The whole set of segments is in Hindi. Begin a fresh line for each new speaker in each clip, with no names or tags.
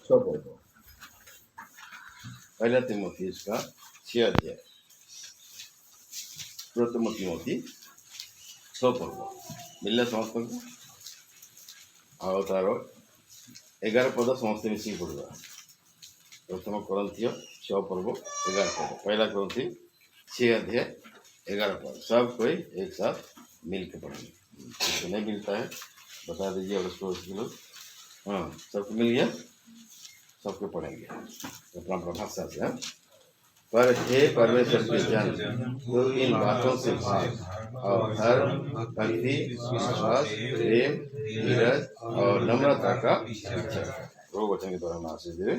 स्वपर्व। पहला तिमोथी इसका 6 अध्याय, प्रथम तिमोथी स्वपर्व मिलने समस्त ଆଉ ତାର 11 ପଦ ସମସ୍ତେ ମିଶିକି ପଢ଼ିବା। प्रथम कोरिन्थियों 6 पर्व 11 पद, पहला कोरिन्थी 6 अध्याय 11 पद, सब कोई एक साथ मिल के पढ़ेंगे। जिसको नहीं मिलता है बता दीजिए और उसको लोग। हाँ, सबको मिल गया, सबको पढ़ेंगे अपना अपना भाषा से। हाँ, पर हे परमेश्वर के जन, तो इन बातों से भाग और धर्म, भक्ति, विश्वास, प्रेम, धीरज और नम्रता का पीछा कर। वो वचन के द्वारा हम आशीष देवे,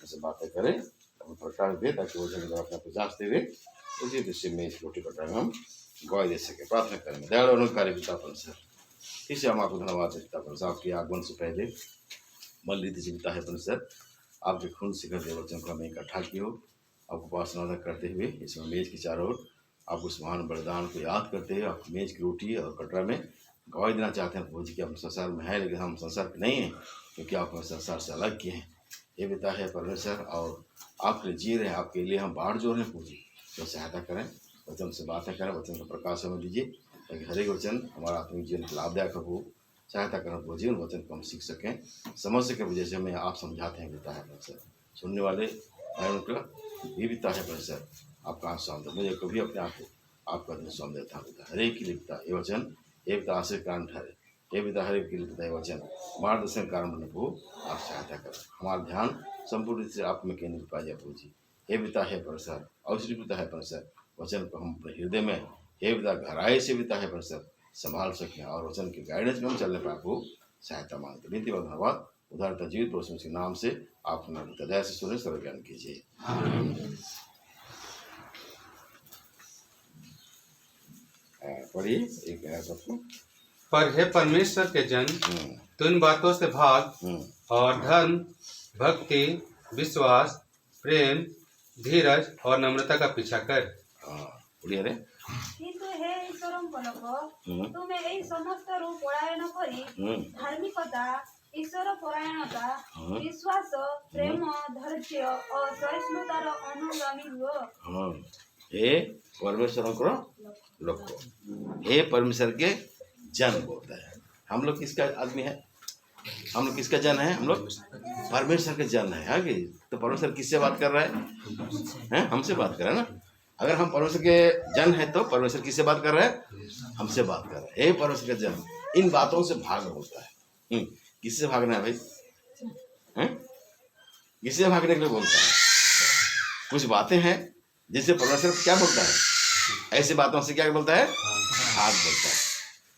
ऐसे बातें करें, प्रकाश दे, ताकि वचन के द्वारा अपना प्रयास देवे। उसी दृष्टि में इस रोटी कटाई हम गवाही दे सके। प्रार्थना करेंगे। दयालु अनुकारी पिता परमेश्वर, इसे हम आपको धन्यवाद देता परमेश्वर, आपके आगमन से पहले मन रीति से पिता है परमेश्वर, आपके खून से करते वचन को हमें इकट्ठा किया हो। आपको उपासना करते हुए इसमें मेज के चारों ओर आप उस महान बलिदान को याद करते हुए आप मेज की रोटी और कटोरा में गवाही देना चाहते हैं प्रभु जी कि हम संसार में हैं, लेकिन हम संसार के नहीं हैं, क्योंकि आप हमें संसार से अलग किए हैं। ये पिता है परमेश्वर, और आपके लिए जी रहे हैं, आपके लिए हम बाढ़ जोड़ हैं प्रभु जी। तो सहायता करें, वचन से बातें करें, वचन का प्रकाश हमें दीजिए, ताकि हर एक वचन हमारा आत्मिक जीवन को लाभदायक हो। सहायता करें प्रभु जी, उन वचन को हम सीख सकें, समझ सकें प्रभु, जैसे हमें आप समझाते हैं पिता है परमेश्वर। सुनने वाले उनका ये पिता है परमेश्वर, आपका आशीर्वाद मुझे कभी अपने आप को आपका दिन सौंप देता हूँ। हर एक के लिए पिता ये वचन एक पिता आश्रय कारण ठहरे, ये पिता हर एक के लिए पिता ये वचन मार्गदर्शन कारण बने प्रभु, आप सहायता करें। हमारा ध्यान संपूर्ण रूप से आप में केंद्रित पाए प्रभु जी। हे पिता है परमेश्वर, औषधि पिता है परमेश्वर, वचन को हम अपने हृदय में हे पिता गहराई से पिता है परमेश्वर संभाल सकें, और वचन के गाइडेंस में हम चलने पाए प्रभु, सहायता मांगते। विनती व धन्यवाद उदारता जीवित प्रभु के नाम से आप हृदय से सुने, सर्व ज्ञान कीजिए। पढ़िए एक सबको।
पर हे परमेश्वर के जन, तो इन बातों से भाग और धर्म, भक्ति, विश्वास, प्रेम, धीरज और नम्रता का पीछा कर।
पढ़िए रे।
কিন্তু হে ঈশ্বরଙ୍କ লোକ, ତୁମେ ଏହି ସମସ୍ତରୁ ପଳାୟନ କରି ଧାର୍ମିକତା, ଈଶ୍ୱର ପରାୟଣତା, ବିଶ୍ୱାସ, ପ୍ରେମ, ଧୈର୍ଯ୍ୟ ଓ ସହିଷ୍ଣୁତାର ଅନୁଗାମୀ ହୁଅ।
हे परमेश्वर लोग, हे परमेश्वर के जन बोलता है। हम लोग किसका आदमी है? हम लोग किसका जन है? हम लोग परमेश्वर के जन है। आगे तो परमेश्वर किससे बात कर रहा है? हमसे बात कर रहा है ना। अगर हम परमेश्वर के जन है तो परमेश्वर किससे बात कर रहा है? हमसे बात कर रहा है। हे परमेश्वर के जन, इन बातों से भाग बोलता है। किससे भागना है भाई? किससे भागने के लिए बोलता है? कुछ बातें हैं जिससे परमेश्वर क्या बोलता है? ऐसी बातों से क्या बोलता है? भाग बोलता है।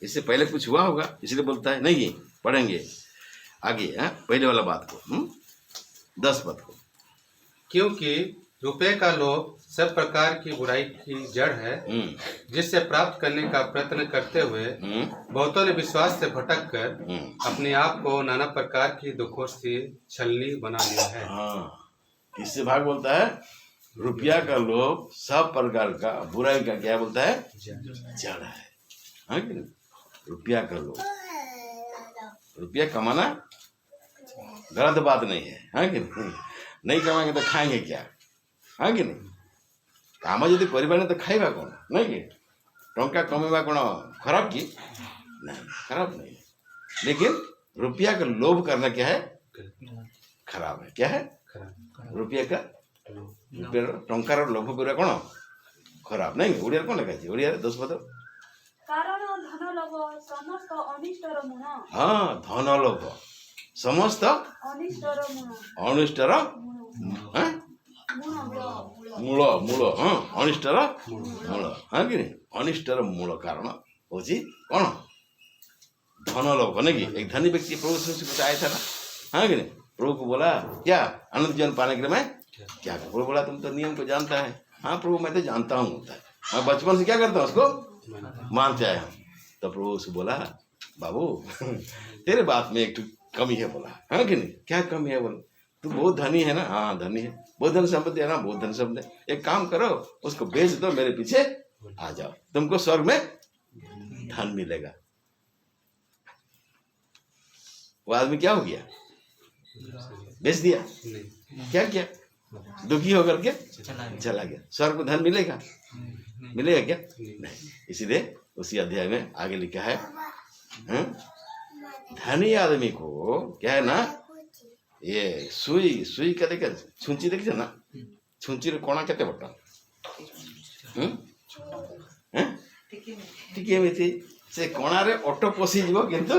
इससे पहले कुछ हुआ होगा इसलिए बोलता है। नहीं, पढ़ेंगे आगे पहले वाला बात को 10 पद को।
क्योंकि रुपये का लोभ सब प्रकार की बुराई की जड़ है, जिससे प्राप्त करने का प्रयत्न करते हुए बहुतों ने विश्वास से भटक कर अपने आप को नाना प्रकार की दुखों से छलनी बना लिया है।
किससे भाग बोलता है? रुपया का लोभ सब प्रकार का बुराई का क्या बोलता है? जड़ है। हाँ कि नहीं? रुपया का लोभ, रुपया कमाना गलत बात नहीं है। हाँ कि नहीं? नहीं कमाएंगे तो खाएंगे क्या? हाँ कि नहीं? काम यदि करें तो खाइबा कौन? नहीं कि टंका कमेवा कौन खराब की? नहीं, खराब नहीं है, लेकिन रुपया का लोभ करना क्या है? खराब है। क्या है? रुपया का टंकार लोभ कर कौन खराब? नहीं, ओडिया कौन लिखा? ओडिया 10 पद।
କାରଣ ଧନ ଲୋଭ ସମସ୍ତ ଅନିଷ୍ଟର ମୂଳ।
हाँ, धन लोभ समस्त
ଅନିଷ୍ଟର ମୂଳ।
अनिष्टर मूल मूल। हाँ, अनिष्टर मूल। हाँ कि नहीं? अनिष्टर मूल कारण हूँ कौन? धन लोभ। नहीं कि एक धनी व्यक्ति प्रभु से कुछ आया था ना। हाँ कि नहीं? प्रभु को बोला क्या आनंद जीवन पाने के लिए मैं क्या करूं? प्रभु बोला तुम तो नियम को जानता है। हाँ प्रभु, मैं तो जानता हूँ, होता है। मैं बचपन से क्या करता हूँ उसको मानते आया हूँ। तो प्रभु उसको बोला बाबू तेरे बात में एक कमी है। बोला हाँ कि नहीं? क्या कमी है? बोला तू बहुत धनी है ना। हाँ धनी है, बहुत धन संपत्ति है ना। बहुत धन संपत्ति। एक काम करो, उसको बेच दो, मेरे पीछे आ जाओ, तुमको स्वर्ग में धन मिलेगा। वो आदमी क्या हो गया? बेच दिया,
नहीं,
क्या किया, दुखी होकर के चला गया। स्वर्ग को धन मिलेगा, मिलेगा क्या? नहीं। इसीलिए उसी अध्याय में आगे लिखा है, धनी आदमी को क्या है ना, ये सुई का देखा, छुंची देखी ना, छुंची कोणा केते बटा टिके एमती से कोणारे ऑटो पशि जीव किंतु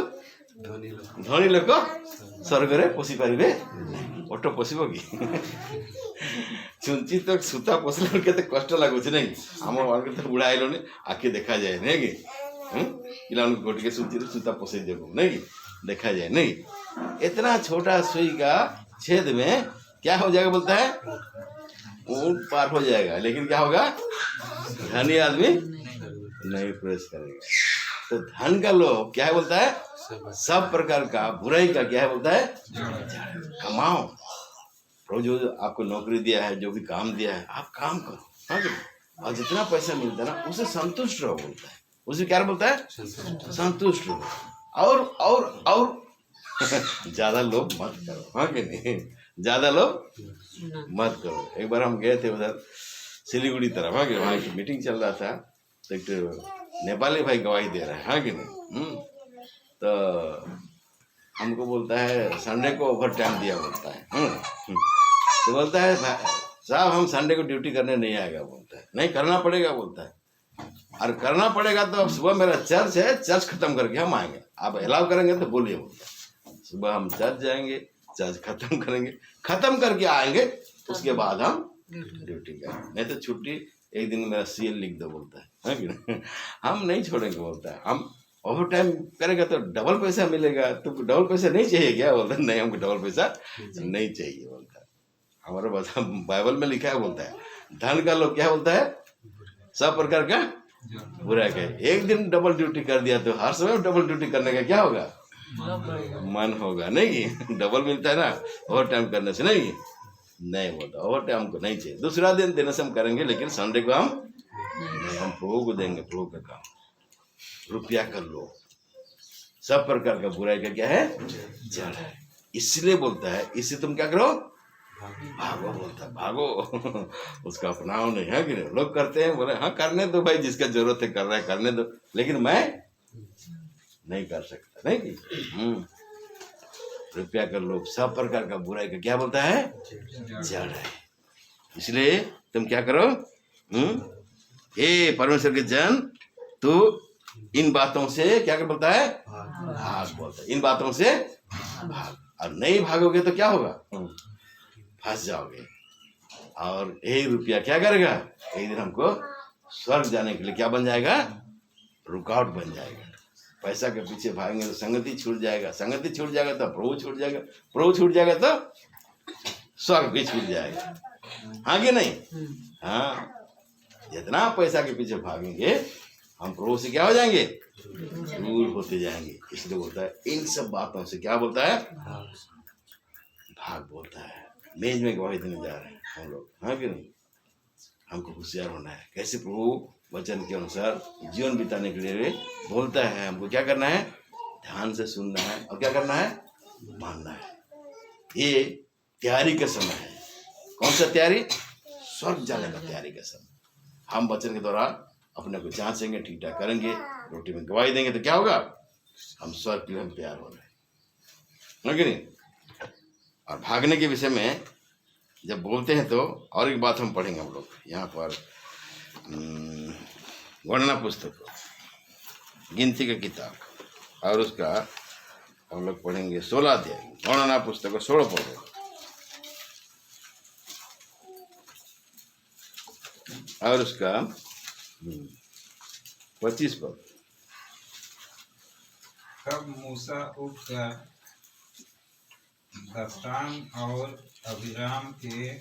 धनी लोक स्वर्ग रे पशि पारिबे, ऑटो पशिबो कि छुंची तो सूता पशिले केते कष्ट लागुछ नहीं, हम वाल के उड़ा आइलोनी आखि देखा जाए नहीं कि पिला गोटी के सूता पशि देबो नहीं कि देखा जाए नहीं। इतना छोटा सुई का छेद में क्या हो जाएगा बोलता है, ऊंट पार हो जाएगा, लेकिन क्या होगा, धनी आदमी नहीं प्रवेश करेगा। तो धन का लोभ क्या है बोलता है, सब प्रकार का बुराई का क्या है बोलता है, कमाओ। प्रभु जो आपको नौकरी दिया है, जो भी काम दिया है, आप काम करो, हाँ करो, और जितना पैसा मिलता है ना उसे संतुष्ट रहो बोलता है। उसे क्या बोलता है, संतुष्ट रहो। और ज्यादा लोभ मत करो, हाँ कि नहीं, ज्यादा लोभ मत करो। एक बार हम गए थे उधर सिलीगुड़ी तरफ, हाँ कि वहाँ की मीटिंग चल रहा था, तो एक नेपाली भाई गवाही दे रहा है, हाँ कि नहीं, तो हमको बोलता है संडे को ओवर टाइम दिया बोलता है, तो बोलता है साहब हम संडे को ड्यूटी करने नहीं आएगा बोलता है, नहीं करना पड़ेगा बोलता है, और करना पड़ेगा तो सुबह मेरा चर्च है, चर्च खत्म करके हम आएंगे, आप अलाउ करेंगे तो बोलिए बोलता है। सुबह हम चर्च जाएंगे, चर्च खत्म करेंगे, खत्म करके आएंगे, उसके बाद हम ड्यूटी करेंगे, नहीं तो छुट्टी एक दिन मेरा सीएल लिख दो बोलता है कि नहीं, हम नहीं छोड़ेंगे बोलता है। हम ओवर टाइम करेगा तो डबल पैसा मिलेगा, तुमको डबल पैसा नहीं चाहिए क्या बोलता है, नहीं हमको डबल पैसा नहीं चाहिए बोलता है। हमारा बाइबल में लिखा है बोलता है, धन का लोग क्या बोलता है, सब प्रकार का बुरा है। एक दिन डबल ड्यूटी कर दिया तो हर समय डबल ड्यूटी करने का क्या होगा, मन होगा नहीं, डबल मिलता है ना ओवर टाइम करने से, नहीं बोलता ओवर टाइम हमको नहीं चाहिए। दूसरा दिन देने से हम करेंगे, लेकिन संडे को हम नहीं, हम प्रभु को देंगे, प्रभु का काम। रुपया कर लो, सब प्रकार का बुराई का क्या है, जड़ है। इसलिए बोलता है, इससे तुम क्या करो, भागो बोलता है, भागो उसका अपनाओ नहीं, है कि नहीं। लोग करते हैं, बोले हाँ करने दो भाई, जिसका जरूरत है कर रहा है करने दो, लेकिन मैं नहीं कर सकता, नहीं कि रुपया कर लो, सब प्रकार का बुराई का क्या बोलता है, जड़ है। इसलिए तुम क्या करो, हे परमेश्वर के जन, तू इन बातों से क्या कर बोलता है, भाग बोलता है, इन बातों से भाग। और नहीं भागोगे तो क्या होगा, फंस जाओगे। और यही रुपया क्या करेगा, एक दिन हमको स्वर्ग जाने के लिए क्या बन जाएगा, रुकावट बन जाएगा। पैसा के पीछे भागेंगे तो संगति छूट जाएगा, संगति छूट जाएगा तो प्रभु छूट जाएगा, प्रभु छूट जाएगा तो स्वर्ग भी छूट जाएगा, हाँ कि नहीं। हाँ, जितना पैसा के पीछे भागेंगे हम प्रभु से क्या हो जाएंगे, दूर होते जाएंगे। इसलिए बोलता है इन सब बातों से क्या बोलता है, भाग बोलता है। मेज में गवाही देने जा रहे हैं हम लोग, हाँ कि नहीं। हमको होशियार होना है, कैसे प्रभु वचन के अनुसार जीवन बिताने के लिए बोलता है। हमको क्या करना है, ध्यान से सुनना है, और क्या करना है, मानना है। ये तैयारी का समय है। कौन सा तैयारी, स्वर्ग जाने का तैयारी का समय। हम वचन के द्वारा अपने को जांचेंगे, ठीक ठाक करेंगे, रोटी में गवाही देंगे तो क्या होगा, हम स्वर्ग के लिए हम तैयार हो रहे हैं, कि नहीं। और भागने के विषय में जब बोलते हैं तो और एक बात हम पढ़ेंगे हम लोग यहाँ पर, गणना पुस्तक, गिनती का किताब, और उसका हम लोग पढ़ेंगे 16 अध्याय, गणना पुस्तक 16 पढ़ो, और उसका 25 पद।
तब मूसा उठकर दतान और अबीराम के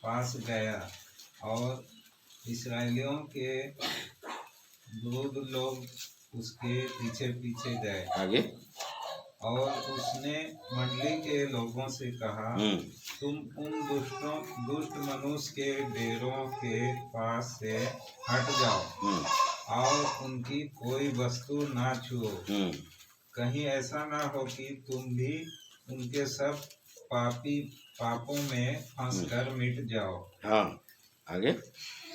पास गया, और इस्राएलियों के वृद्ध लोग उसके पीछे पीछे गए।
आगे,
और उसने मंडली के लोगों से कहा, तुम उन दुष्ट मनुष्य के डेरों के पास से हट जाओ और उनकी कोई वस्तु ना छुओ, कहीं ऐसा ना हो कि तुम भी उनके सब पापों में फंसकर मिट जाओ।
हाँ, आगे।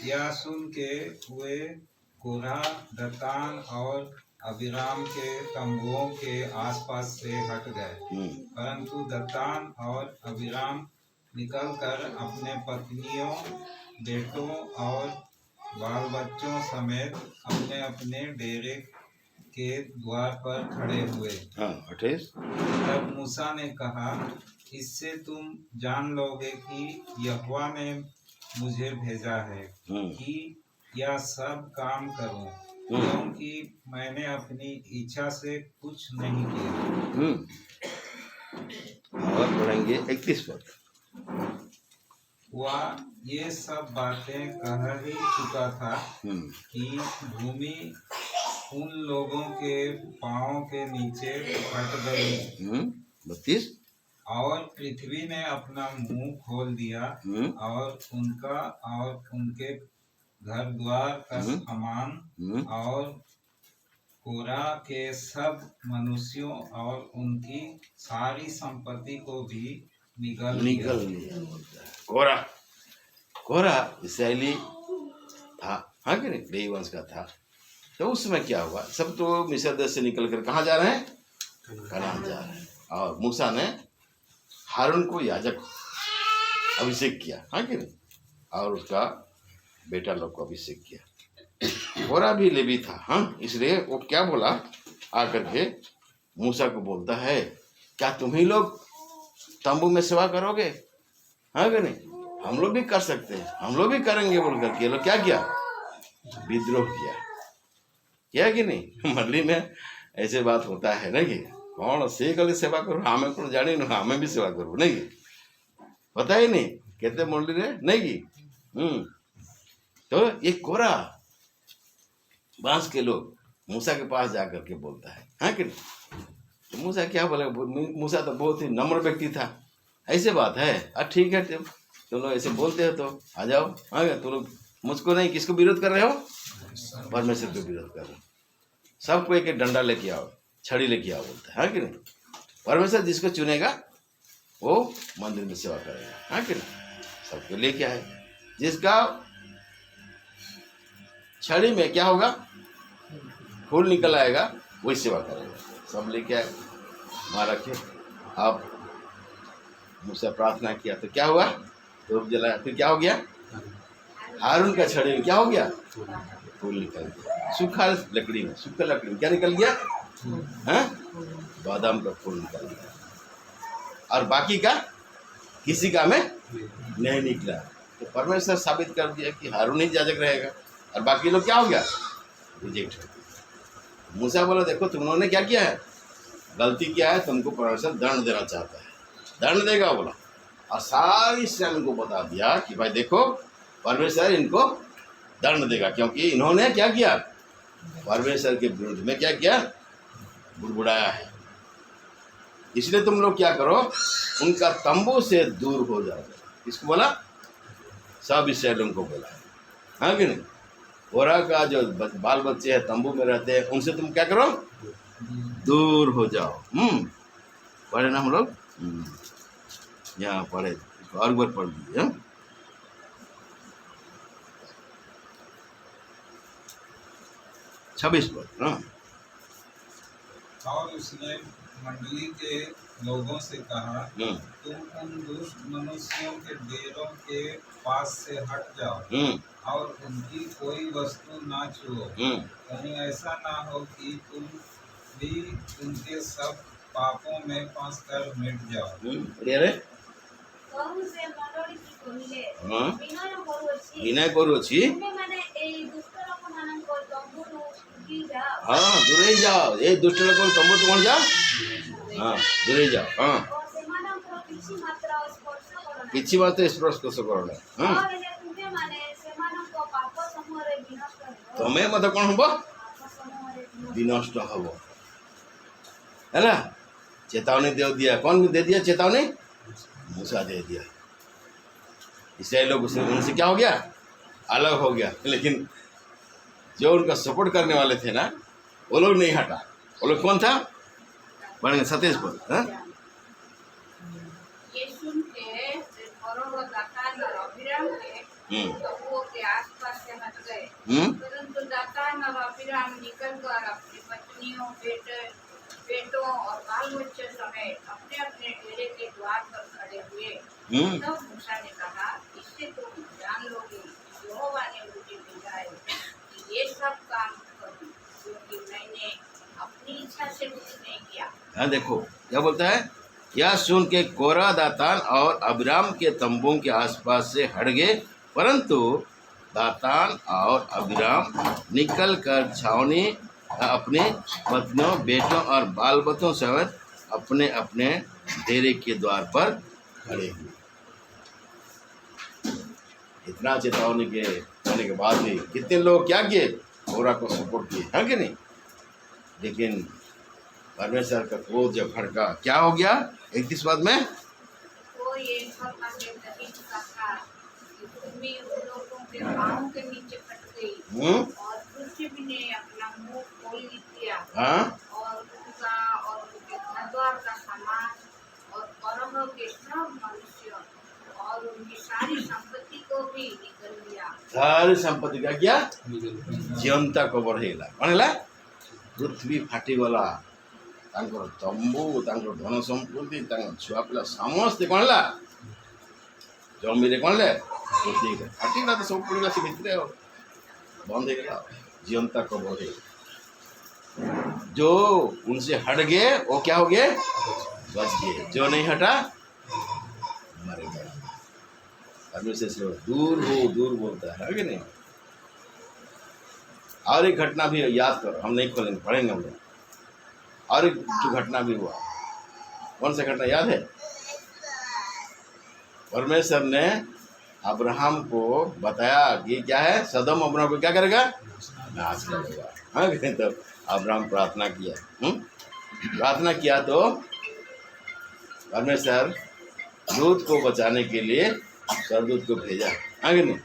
यह सुन के वे कोरह, दतान और अबीराम के तंबुओं के आसपास से हट गए। परंतु दतान और अबीराम निकलकर अपने पत्नियों, बेटों और बाल बच्चों समेत अपने अपने डेरे के द्वार पर खड़े हुए।
हाँ, 28।
तब मूसा ने कहा, इससे तुम जान लोगे कि यहोवा ने मुझे भेजा है कि यह सब काम करूं, क्योंकि मैंने अपनी इच्छा से कुछ नहीं किया।
और पढ़ेंगे 31 पद।
वह ये सब बातें कह ही चुका था कि भूमि उन लोगों के पांवों के नीचे फट गई।
32।
और पृथ्वी ने अपना मुंह खोल दिया और उनका और उनके घर द्वार का सामान और कोरा के सब मनुष्यों और उनकी सारी संपत्ति को भी निगल
लिया। कोरा, कोरा इसराइली था, हाँ कि नहीं, लेवी वंश का था। तो उस समय क्या हुआ, सब तो मिस्र देश से निकल कर कहाँ जा रहे हैं, कनान जा रहे हैं। और मूसा ने हारून को याजक अभिषेक किया, हाँ कि नहीं, और उसका बेटा लोग को अभिषेक किया। कोरा भी लेवी था, हाँ, इसलिए वो क्या बोला, आकर के मूसा को बोलता है, क्या तुम ही लोग तंबू में सेवा करोगे, हाँ कि नहीं, हम लोग भी कर सकते हैं, हम लोग भी करेंगे बोल करके लोग क्या किया, विद्रोह किया कि नहीं। मंडली में ऐसे बात होता है ना कि कौन से कल सेवा करो, हमें कौन जाने ना, हमें भी सेवा करो नहीं, पता ही नहीं कहते मंडली रे नहीं की। तो ये कोरा बांस के लोग मूसा के पास जाकर के बोलता है, हाँ कि नहीं। तो मूसा क्या बोले, मूसा तो बहुत ही नम्र व्यक्ति था, ऐसे बात है, ठीक है तुम लोग ऐसे बोलते हो तो आ जाओ, हाँ, तुम लोग मुझको नहीं, किसको विरोध कर रहे हो, परमेश्वर को विरोध कर रहे हो, सबको एक डंडा लेके आओ, छड़ी लेके आओ बोलता है, हाँ कि नहीं। परमेश्वर जिसको चुनेगा वो मंदिर में सेवा करेगा, हाँ कि नहीं, सबको लेके आए। जिसका छड़ी में क्या होगा, फूल निकल आएगा, वही सेवा करेगा, सब लेके आए, वहाँ रखे। अब मुझसे प्रार्थना किया तो क्या हुआ, धूप जलाया, फिर क्या हो गया, हारून का छड़ी में क्या हो गया, फूल निकल गया। सूखा लकड़ी में, सूखा लकड़ी में क्या निकल गया, हाँ, बादाम का फूल निकल गया, और बाकी का किसी का में नहीं निकला। तो परमेश्वर साबित कर दिया कि हारून ही याजक रहेगा, और बाकी लोग क्या हो गया, रिजेक्ट हो गया। मूसा बोला, देखो तुम लोगों ने क्या किया है, गलती किया है, तुमको परमेश्वर दंड देना चाहता है, दंड देगा बोला। और सारी इस्राएल को बता दिया कि भाई देखो परमेश्वर इनको दंड देगा, क्योंकि इन्होंने क्या किया, परमेश्वर के विरुद्ध में क्या किया, बुड़बुड़ाया है। इसलिए तुम लोग क्या करो, उनका तंबू से दूर हो जाओ। इसको बोला, सब इस्राएलियों को बोला, हाँ कि नहीं। कोरा का जो बाल बच्चे हैं तंबू में रहते हैं, उनसे तुम क्या करो, दूर हो जाओ। पढ़े ना हम लोग, यहाँ पढ़े, इसको और बार पढ़ लीजिए। 26 पद।
और उसने मंडली के लोगों से कहा, तुम उन दुष्ट मनुष्यों के डेरों के पास से हट जाओ और उनकी कोई वस्तु ना छुओ, कहीं ऐसा ना हो कि तुम भी उनके सब पापों में फंसकर मिट जाओ।
विनय करुछि, हाँ दूर जाओ, ये दुष्ट लोग तंबू तो कौन जाओ, हाँ दूर जाओ, हाँ किसी बात स्पर्श करो ना, हाँ तुम्हें मत कौन हम विनष्ट हम है, चेतावनी दे दिया। कौन दे दिया चेतावनी, मूसा दे दिया। इसराइल लोग उनसे क्या हो गया, अलग हो गया। लेकिन जो उनका सपोर्ट करने वाले थे ना, वो लोग नहीं हटा। वो लोग कौन था, बढ़ेंगे 27 पर।
तंबुओं के आसपास से हट गए। परंतु दातान और अबीराम निकलकर अपनी पत्नियों, बेटों और बाल बच्चों समेत अपने अपने डेरे के द्वार पर खड़े हुए। तब मूसा ने कहा, इससे तुम जान लोगे कि यहोवा ने मुझे भेजा है कि ये सब काम करूं, क्योंकि मैंने अपनी इच्छा से कुछ नहीं किया।
हाँ देखो क्या बोलता है, यह सुन के कोरा, दातान और अबीराम के तंबुओं के आसपास से हट गए, परंतु दातान और अबीराम निकल कर छावनी अपने पत्नियों, बेटों और बाल बच्चों समेत अपने अपने डेरे के द्वार पर खड़े हुए। इतना चेतावनी के होने के बाद भी कितने लोग क्या किए, कोरा को सपोर्ट किए, है कि नहीं। लेकिन परमेश्वर का क्रोध जब भड़का, क्या हो गया 31 बाद में,
वो ये सब आगे नहीं चुका था कि भूमि उन लोगों के पाँव के नीचे फट गई और पृथ्वी ने अपना मुंह खोल दिया और उनके घर-द्वार का सामान और फरोह के सब मनुष्य और उनकी सारी संपत्ति को भी निगल लिया।
सारी संपत्ति का क्या, जीवंता को बढ़ेला कौन है, पृथ्वी फाटीगला, तांकर तंबू, तांकर धन संपत्ति, तांकर छुआ पिला समस्ते कौन है, जमीरे कौन है, पृथ्वी फाटीगला तो सब पड़ेगा से भितर बंद हो गया, जीवंता को बढ़े। जो उनसे हट गए वो क्या हो गए, बच गए, जो नहीं हटा मर गए। परमेश्वर से दूर हो, दूर बोलता है कि नहीं। और एक घटना भी याद करो, हम नहीं खोलेंगे, पढ़ेंगे हम लोग। और एक जो घटना भी हुआ, कौन सा घटना याद है, परमेश्वर ने अब्राहम को बताया कि क्या है, सदम अब्राहम को क्या करेगा, नाश करेगा। हाँ तो अब्राहम प्रार्थना किया, प्रार्थना किया तो परमेश्वर दूत को बचाने के लिए सरदूत को भेजा, हाँ कि नहीं।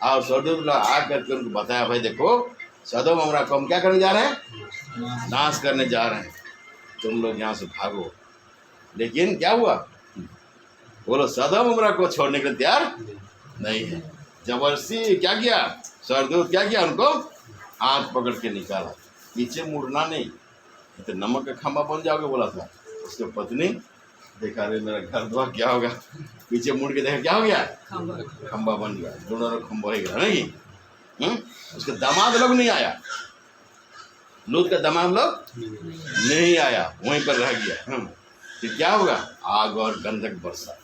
और सरदूत लोग आ करके उनको बताया, भाई देखो सदम अब्राहम को हम क्या करने जा रहे हैं, नाश करने जा रहे हैं, तुम लोग यहाँ से भागो। लेकिन क्या हुआ, बोलो सदम अब्राहम को छोड़ने के लिए तैयार नहीं है। जबरदस्ती क्या किया, सरदूत क्या किया, उनको हाथ पकड़ के निकाला, पीछे मुड़ना नहीं, तो नमक का खंबा बन जाओगे बोला था। उसके पत्नी देखा, रे मेरा घर द्वार क्या होगा, पीछे मुड़ के देखा क्या हो गया, खंबा बन गया, दोनों खंबा हो गया नहीं। उसके दामाद लोग नहीं आया, लूत का दामाद लोग नहीं आया, वहीं पर रह गया। फिर क्या होगा, आग और गंधक बरसा,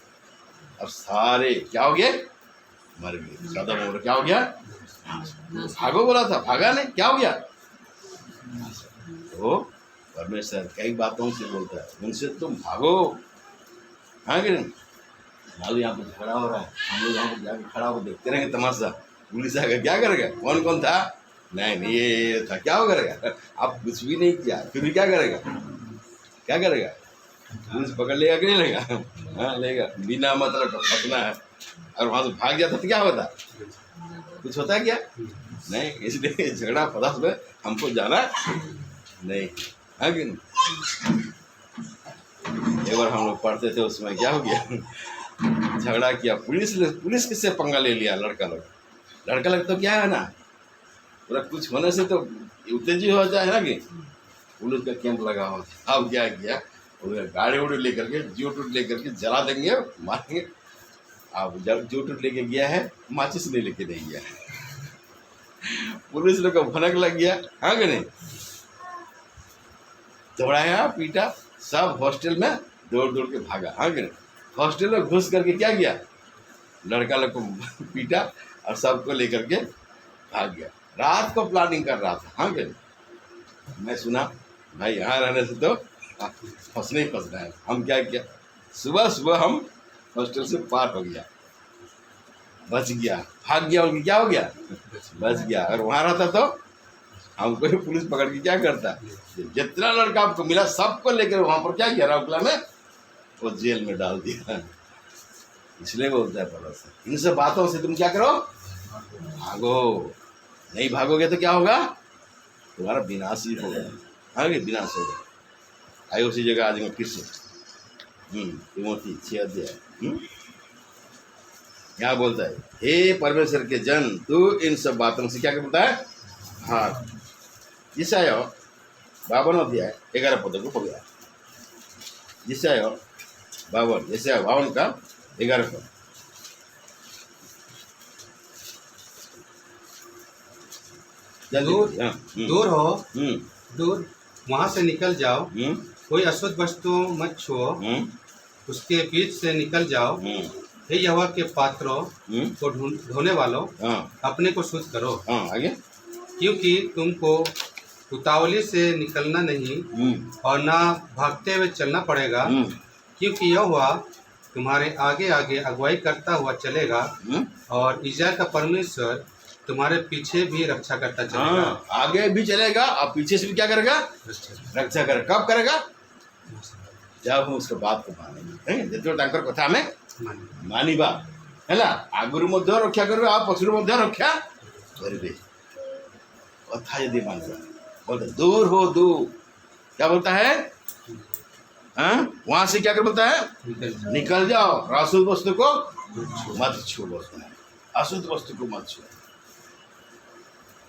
अब सारे क्या हो गए, मर गए। सदम अब्राहम क्या हो गया, भागो बोला था, भागा नहीं, क्या हो गया। तो परमेश्वर कई बातों से बोलता है, उनसे तुम भागो, हाँ कि नहीं। मान लो यहाँ पे झगड़ा हो रहा है, हम लोग यहाँ पे जाके खड़ा होकर देखते रहेंगे तमाशा, पुलिस आकर क्या करेगा, कौन कौन था, नहीं ये था, क्या हो करेगा, आप कुछ भी नहीं किया, फिर भी क्या करेगा, क्या करेगा, पुलिस पकड़ लेगा कि नहीं लेगा, हाँ लेगा, बिना मतलब का फंसना है। और वहाँ से भाग जाता तो क्या होता, कुछ होता है क्या, नहीं। इसलिए झगड़ा फसास में हमको जाना नहीं, है कि नहीं। एक बार हम लोग पढ़ते थे, उसमें क्या हो गया, झगड़ा किया, पुलिस किससे पंगा ले लिया, लड़का लोग तो क्या है ना, पूरा कुछ होने से तो उत्तेजित हो जाए ना कि पुलिस का कैंप लगा हो। अब क्या किया, गाड़ी उड़ी लेकर के, जूट उट लेकर के जला देंगे, मारेंगे। अब जब जूट उट लेके गया है, माचिस नहीं लेके नहीं गया है, पुलिस लोग को भनक लग गया, हाँ कि नहीं। दौड़ाया, पीटा, सब हॉस्टल में दौड़ दौड़ के भागा, हाँ कि नहीं। हॉस्टल में घुस करके क्या किया, लड़का लोग को पीटा और सबको लेकर के भाग गया। रात को प्लानिंग कर रहा था, हाँ कि नहीं। मैं सुना भाई यहाँ रहने से तो फंसना ही फंसना है। हम क्या किया, सुबह सुबह हम हॉस्टल से पार हो गया, बच गया, भाग गया, उनकी क्या हो गया, बच गया। अगर वहाँ रहता तो हमको ही पुलिस पकड़ के क्या करता, जितना लड़का आपको मिला सबको लेकर वहाँ पर क्या किया, राउरकेला में वो जेल में डाल दिया। इसलिए बोलता है परमेश्वर, इन सब बातों से तुम क्या करो, भागो। नहीं भागोगे तो क्या होगा, तुम्हारा विनाश ही होगा, आगे विनाश होगा। आइए उसी जगह आज मैं फिर से तिमोथी 6 अध्याय यहाँ बोलता है हे परमेश्वर के जन, तू इन सब बातों से क्या करता है? हाँ, यशाया 52 अध्याय 11 पद को पढ़िए। यशाया 52 का 11 पद।
दूर हो, दूर वहां से निकल जाओ, कोई अशुद्ध वस्तु मत छुओ, उसके बीच से निकल जाओ। हे यहोवा के पात्रों को ढोने वालों, अपने को शुद्ध करो।
आगे,
क्योंकि तुमको उतावली से निकलना नहीं और ना भागते हुए चलना पड़ेगा, क्योंकि यहोवा तुम्हारे आगे आगे अगुवाई करता हुआ चलेगा और इस्राएल का परमेश्वर तुम्हारे पीछे भी रक्षा करता चलेगा।
आगे भी चलेगा और पीछे से भी क्या करेगा? रक्षा करेगा। कब करेगा? जब हम उसके बात को मानेंगे, जो टंकर कथा में मानिबा है, आगुरी मध्य रक्षा करबे आ पछुर मध्य रक्षा करबे। कथा यदि मानबा, बोलते दूर हो, दूर क्या बोलता है? वहां से क्या कर बोलता है? निकल जाओ, अशुद्ध वस्तु को मत छुओ, अशुद्ध वस्तु को मत छुओ,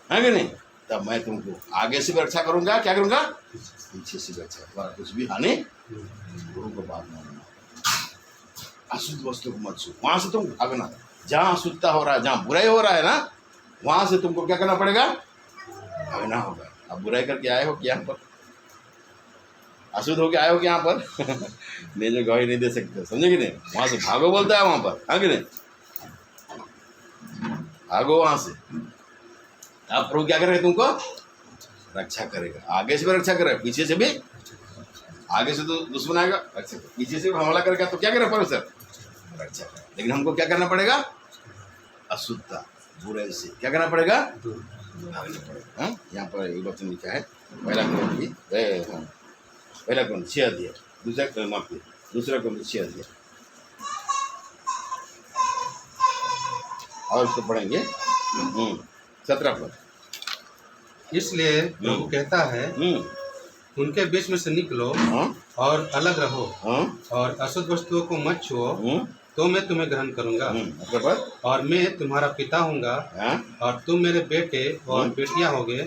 है कि नहीं? तब मैं तुमको आगे से भी रक्षा करूंगा, क्या करूंगा? पीछे से भी रक्षा, तुम्हारा कुछ भी हानि गुरु को बात मानना। अशुद्ध वस्तु को मत छुओ, वहां से तुम भागना। जहाँ अशुद्धता हो रहा है, जहाँ बुराई हो रहा है ना, वहां से तुमको क्या करना पड़ेगा? भागना होगा। अब बुराई करके आए हो क्या यहाँ पर? अशुद्ध होके आए हो क्या यहाँ पर? नहीं, जो गवाही नहीं दे सकते, समझे कि नहीं? वहां से भागो बोलता है वहां पर, है कि नहीं? भागो वहां से। अब प्रभु क्या करेगा? तुमको रक्षा करेगा। आगे से भी रक्षा करेगा, पीछे से भी। आगे से तो दुश्मन आएगा, रक्षा करेगा। पीछे से भी हमला करेगा तो क्या करेगा परमेश्वर? रक्षा करेगा। लेकिन हमको क्या करना पड़ेगा? अशुद्धता, बुराई से क्या करना पड़ेगा? भागना पड़ेगा। यहाँ पर एक वचन लिखा है, पहला कौन 6 अध्याय, दूसरा कौन 6 अध्याय, और उसको पढ़ेंगे 17 पद।
इसलिए प्रभु कहता है, उनके बीच में से निकलो और अलग रहो और अशुद्ध वस्तुओं को मत छुओ, तो मैं तुम्हें ग्रहण करूंगा और मैं तुम्हारा पिता हूँगा और तुम मेरे बेटे और बेटियां होगे।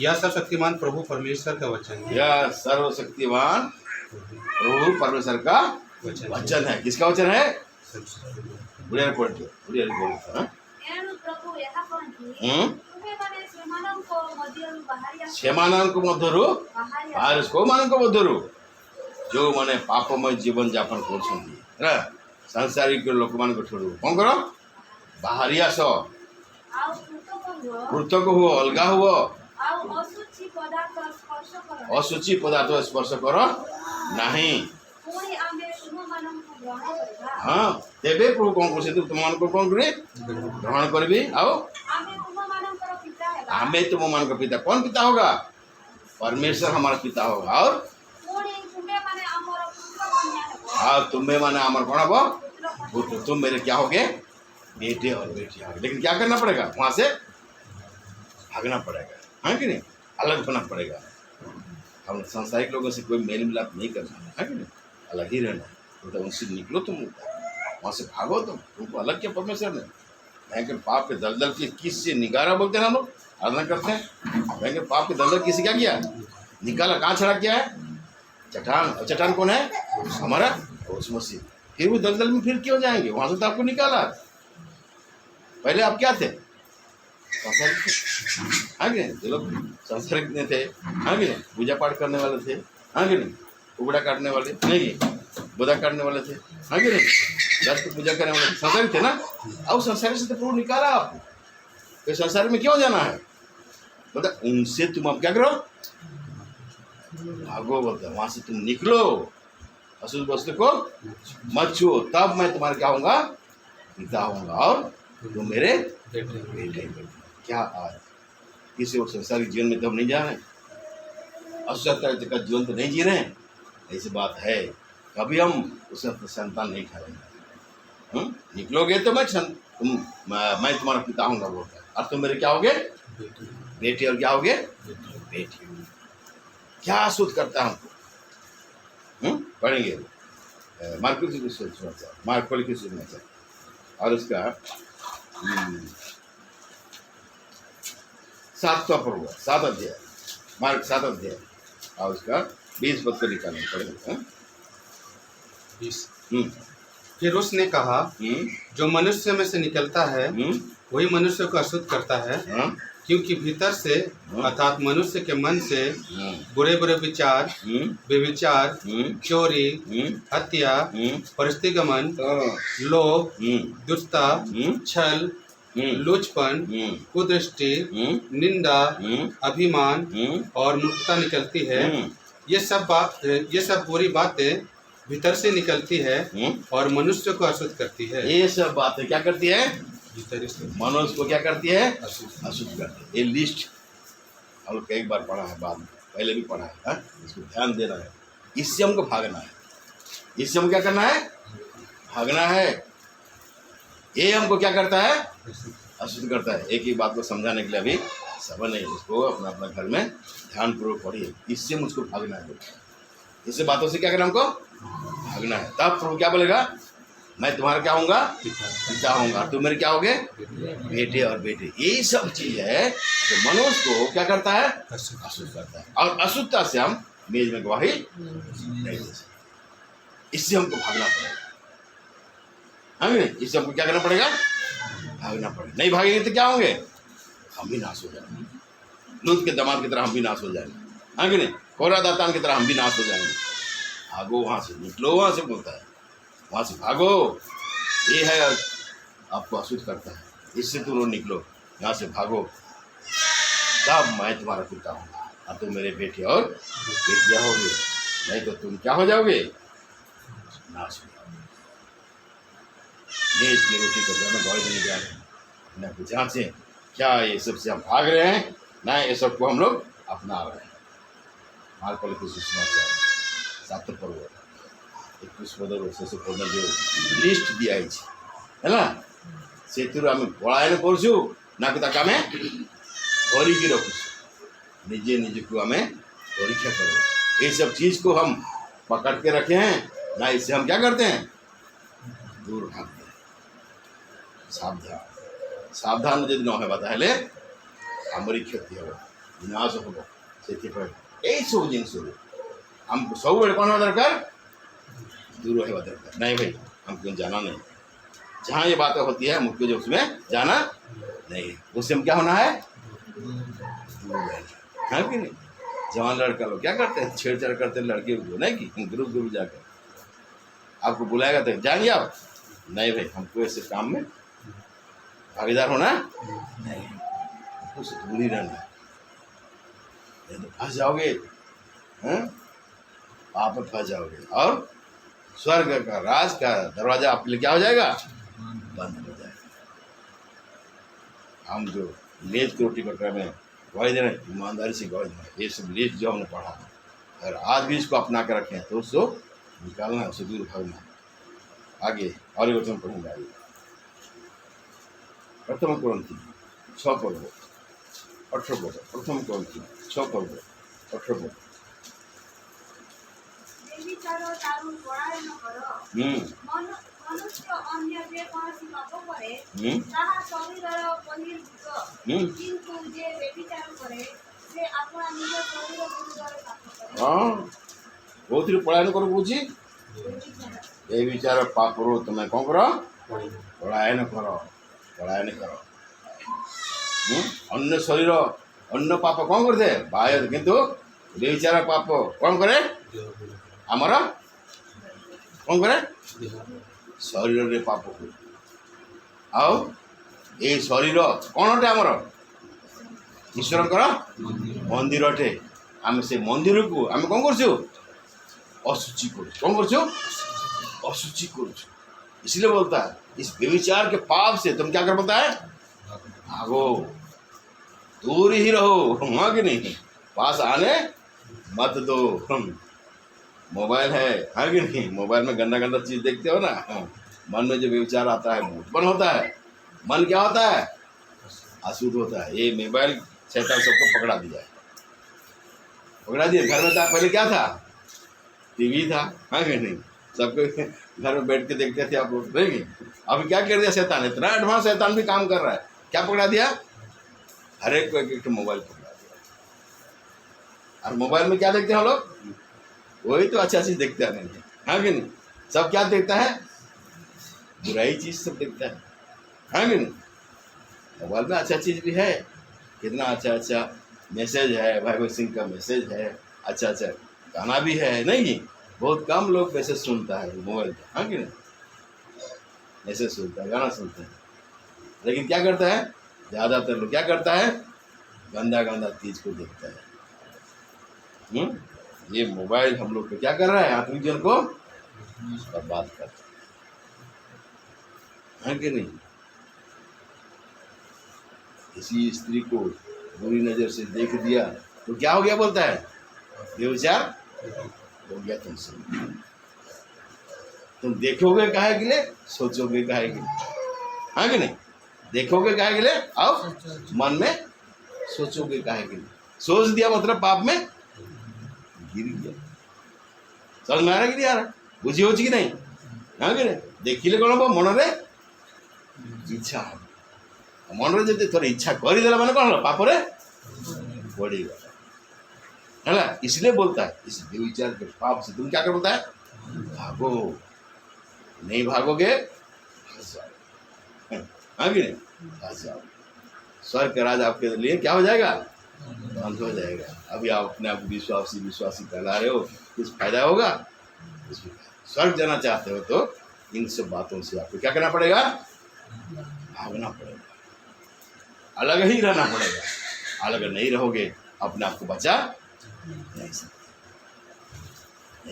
यह सर्वशक्तिमान प्रभु परमेश्वर का वचन है।
यह सर्वशक्तिमान प्रभु परमेश्वर का वचन है। किसका वचन है? बुढ़िया रिपोर्ट
एणु प्रभु यह कहନ୍ତି, ତୁମେମାନେ ସେମାନଙ୍କ ମଧ୍ୟରୁ ବାହାରି ଆସ।
ସେମାନଙ୍କ ମଧ୍ୟରୁ ବାହାରି କୋଉମାନଙ୍କ ମଧ୍ୟରୁ? ଯୋଉମାନେ ପାପମୟ ଜୀବନ ଯାପନ କରୁଛନ୍ତି, ହେଲା, ସାଂସାରିକ ଲୋକମାନଙ୍କ ଠାରୁ କ'ଣ କର? ବାହାରି ଆସ।
ଆଉ
ପୃଥକ ହୁଅ, ଅଲଗା ହୁଅ,
ଆଉ ଅଶୁଚି ପଦାର୍ଥ ସ୍ପର୍ଶ କର।
ଅଶୁଚି ପଦାର୍ଥ ସ୍ପର୍ଶ କର ନାହିଁ।
ପୁଣି ଆମେ ତୁମମାନଙ୍କୁ ଗ୍ରହଣ କରିବା।
ହଁ, ତେବେ ପ୍ରଭୁ କ'ଣ କରୁଛନ୍ତି? ତୁମମାନଙ୍କୁ କ'ଣ କରିବେ? ଗ୍ରହଣ କରିବି। ଆଉ
ଆମେ ତୁମମାନଙ୍କର ପିତା ହେବା।
हमें तुमମାନଙ୍କ पिता। कौन पिता होगा? परमेश्वर हमारा पिता होगा। और
ପୁଣି ତୁମେମାନେ ଆମର ପୁତ୍ରକନ୍ୟା ହେବ।
और तुम्हें माने अमर कौन हो? पुत्र। तुम मेरे क्या होगे? बेटे और बेटियां होगे। लेकिन क्या करना पड़ेगा? वहां से भागना पड़ेगा, है कि नहीं? अलग होना पड़ेगा। हम सांसारिक लोगों से कोई मेल मिलाप नहीं करना, है कि नहीं? अलग ही रहना। तो उनसे निकलो, तुम वहां से भागो। तुमको अलग किया परमेश्वर ने। भयंकर पाप के दलदल की किससे निगारा बोलते हैं हम लोग, आराधना करते हैं। भयंकर पाप के दलदल किससे क्या किया? निकाला। कहाँ छड़ा किया है? चट्टान। और चट्टान कौन है? हमारा उस मसीह। फिर वो दलदल में फिर क्यों जाएंगे? वहां से तो आपको निकाला। पहले आप क्या थे? संसारिक। आगे जो लोग संसारिक नहीं थे, आगे पूजा पाठ करने वाले थे, आगे नहीं उबड़ा काटने वाले नहीं, बुदा काटने वाले थे, आगे नहीं दस को पूजा करने वाले थे, संसारिक थे ना। अब संसार से तो प्रभु निकाला आपको। तो संसार में क्यों जाना है? बोलता उनसे तुम अब क्या करो? भागो। बोलता वहां से तुम निकलो, अशुद्ध वस्तु को मत छुओ, तब मैं तुम्हारा क्या होऊंगा? पिता होऊंगा और तुम मेरे बेटे। क्या आज किसी और संसारिक जीवन में तो हम नहीं जा रहे, अशुद्धता का जीवन तो नहीं जी रहे हैं। ऐसी बात है, कभी हम उसका संतान नहीं खाएंगे। निकलोगे तो मैं तुम्हारा पिता होऊंगा बोलता है, और तुम मेरे क्या होगे? बेटे। और क्या होगे? बेटी। क्या शुद्ध करता है हमको? पढ़ेंगे मार्को की सुसमाचार, मार्को की सुसमाचार और उसका 7वां पर्व, 7 अध्याय, मार्क 7 अध्याय और उसका 20 पद को निकालना पड़ेगा। हाँ?
20।
हम्म,
फिर उसने कहा,
हम्म,
जो मनुष्य में से निकलता है वही मनुष्य को अशुद्ध करता है,
हाँ,
क्योंकि भीतर से अर्थात मनुष्य के मन से बुरे बुरे विचार, व्यभिचार, चोरी, हत्या, परिस्थिगमन, लोभ, दुष्टता, छल, लुचपन, कुदृष्टि, निंदा, अभिमान और मूर्खता निकलती है। ये सब बुरी बातें भीतर से निकलती है और मनुष्य को अशुद्ध करती है।
ये सब बातें क्या करती है?
भीतर से
मनुष्य को क्या करती है?
अशुद्ध।
अशुद्ध करती है। ये लिस्ट हम लोग कई बार पढ़ा है, बाद में पहले भी पढ़ा है। हाँ? इसको ध्यान देना है, इससे हमको भागना है। इससे हमको क्या करना है? भागना है। ये हमको क्या करता है? अशुद्ध करता है। एक ही बात को समझाने के लिए अभी समय नहीं, उसको अपना अपना घर में ध्यानपूर्वक पढ़िए। इससे मुझको भागना है, इससे बातों से क्या करना हमको? भागना है। तब प्रभु क्या बोलेगा? मैं तुम्हारा क्या होऊंगा? पिता होऊंगा, तुम मेरे क्या होगे? बेटे और बेटे। यही सब चीज है जो मनुष्य को क्या करता है? अशुद्ध करता है। और अशुद्धता से हम मेज में गवाही नहीं दे सकते। इससे हमको भागना पड़ेगा। इससे हमको क्या करना पड़ेगा? भागना पड़ेगा। नहीं भागेंगे तो क्या होंगे? हम भी नाश हो जाएंगे। लूत के दामाद की तरह हम भी नाश हो जाएंगे। हाँ कि नहीं? कोरा दातान की तरह हम भी नाश हो जाएंगे। भागो वहां से, निकलो वहां से, बोलता है वहां से भागो। ये है आपको अशुद्ध करता है, इससे तुम लोग निकलो, यहाँ से भागो, तब मैं तुम्हारा पिता हूँ और तुम मेरे बेटे और बेटियाँ होगे। नहीं तो तुम क्या हो जाओगे? नाश हो जाओगे। मेज की रोटी को घर में गवाही देने जा रहे हैं, न कुछ जांचे क्या ये सबसे हम भाग रहे हैं, ना ये सबको हम लोग अपना रहे हैं। मार्क को सुसमाचार 7 पर्व 21 पदर शेष पद जो लिस्ट दिया है से आम पलायन करुचु ना कि आम धरिकी रखुचु। निजे निजे को आम परीक्षा करो। ये सब चीज को हम पकड़ के रखे हैं ना, इससे हम क्या करते हैं? दूर भागते हैं। सावधान सावधान यदि न होगा ताहले हमारी क्षति हो, विनाश हम से यही सब जिनस हमको सब बड़े कौन होगा दरकार? दूर होगा दरकार। नहीं भाई, हमको जाना नहीं। जहाँ ये बातें होती है मुझको जो उसमें जाना नहीं है। उससे हम क्या होना है? दूर रहना है कि नहीं? जवान लड़का लोग क्या करते हैं? छेड़छाड़ करते हैं लड़के को, नहीं कि ग्रुप ग्रुप जाकर आपको बुलाएगा तो जाएंगे आप? नहीं भाई, हमको ऐसे काम में भागीदार होना नहीं, उससे दूर ही रहना। नहीं तो फंस जाओगे, आप फंस जाओगे और स्वर्ग का राज का दरवाजा आपके लिए क्या हो जाएगा? बंद हो जाएगा। हम जो मेज की रोटी कटरा में गवाही देना, ईमानदारी से गवाही देना, ये सब लिस्ट जो हमने पढ़ा, अगर आज भी इसको अपना कर रखें तो उसको निकालना है, उससे दूर भागना है। आगे और एक वचन पढ़ेंगे आगे। प्रथम कोरिन्थी 6 पर्व 18 पद। प्रथम कोरिन्थी 6 पर्व 18 पद।
व्यभिचार दारू परायण न करो। मनुष्य अन्य जे कौनसी पाप करे ताहा शरीरर बहिर्भूत, किंतु जे व्यभिचार करे से अपना निज शरीर विरुद्धरे पाप करे।
हाँ, बहुत पलायन करो बुझी। ये विचार पाप रो तुम्हें कौन करो? पलायन करो, पलायन करो। अन्य शरीर अन्य पाप कौन करते? बाहर, किंतु व्यभिचार पाप कौन करे? आमर कौन करे? शरीर रे पाप को। आओ ये शरीर कौन अटे? आमर ईश्वर मंदिर अटे। आम से मंदिर को आम कौन कर? अशुचि कर। कौन कर? अशुचि कर। इसलिए बोलता है इस व्यभिचार के पाप से तुम क्या कर बोलता है? भागो, दूर ही रहो। हाँ कि नहीं? पास आने मत दो। मोबाइल है, हाँ कि नहीं? मोबाइल में गंदा गंदा चीज देखते हो ना, मन में जो व्यभिचार आता है वो उत्पन्न होता है। मन क्या होता है? अशुद्ध होता है। ये मोबाइल शैतान सबको पकड़ा दिया है, पकड़ा दिया। घर में था पहले क्या था? टीवी था, हाँ कि नहीं? सबके घर में बैठ के देखते थे आप लोग, नहीं? अभी क्या कर दिया शैतान, इतना एडवांस शैतान भी काम कर रहा है। क्या पकड़ा दिया? हर एक को एक मोबाइल पकड़ा दिया। और मोबाइल में क्या देखते हैं हम लोग? वही तो अच्छा चीज देखते हैं, हाँ कि नहीं? सब क्या देखता है? बुराई चीज सब देखता है, हाँ कि नहीं? मोबाइल में अच्छा चीज भी है, कितना अच्छा अच्छा मैसेज है, भाई सिंह का मैसेज है, अच्छा अच्छा गाना भी है, नहीं? बहुत कम लोग मैसेज सुनता है मोबाइल पे, हाँ कि नहीं? मैसेज सुनता है, गाना सुनता है, लेकिन क्या करता है ज़्यादातर लोग? क्या करता है? गंदा गंदा चीज को देखता है। ये मोबाइल हम लोग को क्या कर रहा है? आत्मिक जीवन को बर्बाद करता है, हाँ कि नहीं? किसी स्त्री को बुरी नजर से देख दिया तो क्या हो गया? बोलता है व्यभिचार हो गया तुमसे। तुम देखोगे काहे के लिए, सोचोगे काहे के लिए, हाँ कि नहीं? देखोगे काहे के लिए और मन में सोचोगे काहे के लिए। सोच दिया मतलब पाप में गिर गया। समझ में आ रहा कि नहीं आ रहा? बुझी हो कि नहीं, हाँ कि नहीं? देखिले कौन हम मन रे इच्छा हम मन रे जब थोड़ा इच्छा करदेला मैंने कौन पाप रे बढ़ेगा, है ना? इसलिए बोलता है इस व्यभिचार के पाप से तुम क्या कर, बोलता है भागो, नहीं भागोगे फंस जाओ, हाँ कि नहीं? फंस जाओ। स्वर्ग का राज आपके लिए क्या हो जाएगा? बंद हो जाएगा। अभी आप अपने आप विश्वासी कहला रहे हो, कुछ फायदा होगा? स्वर्ग जाना चाहते हो तो इन सब बातों से आपको क्या करना पड़ेगा? भागना पड़ेगा, अलग ही रहना पड़ेगा। अलग नहीं रहोगे अपने आप को बचा नहीं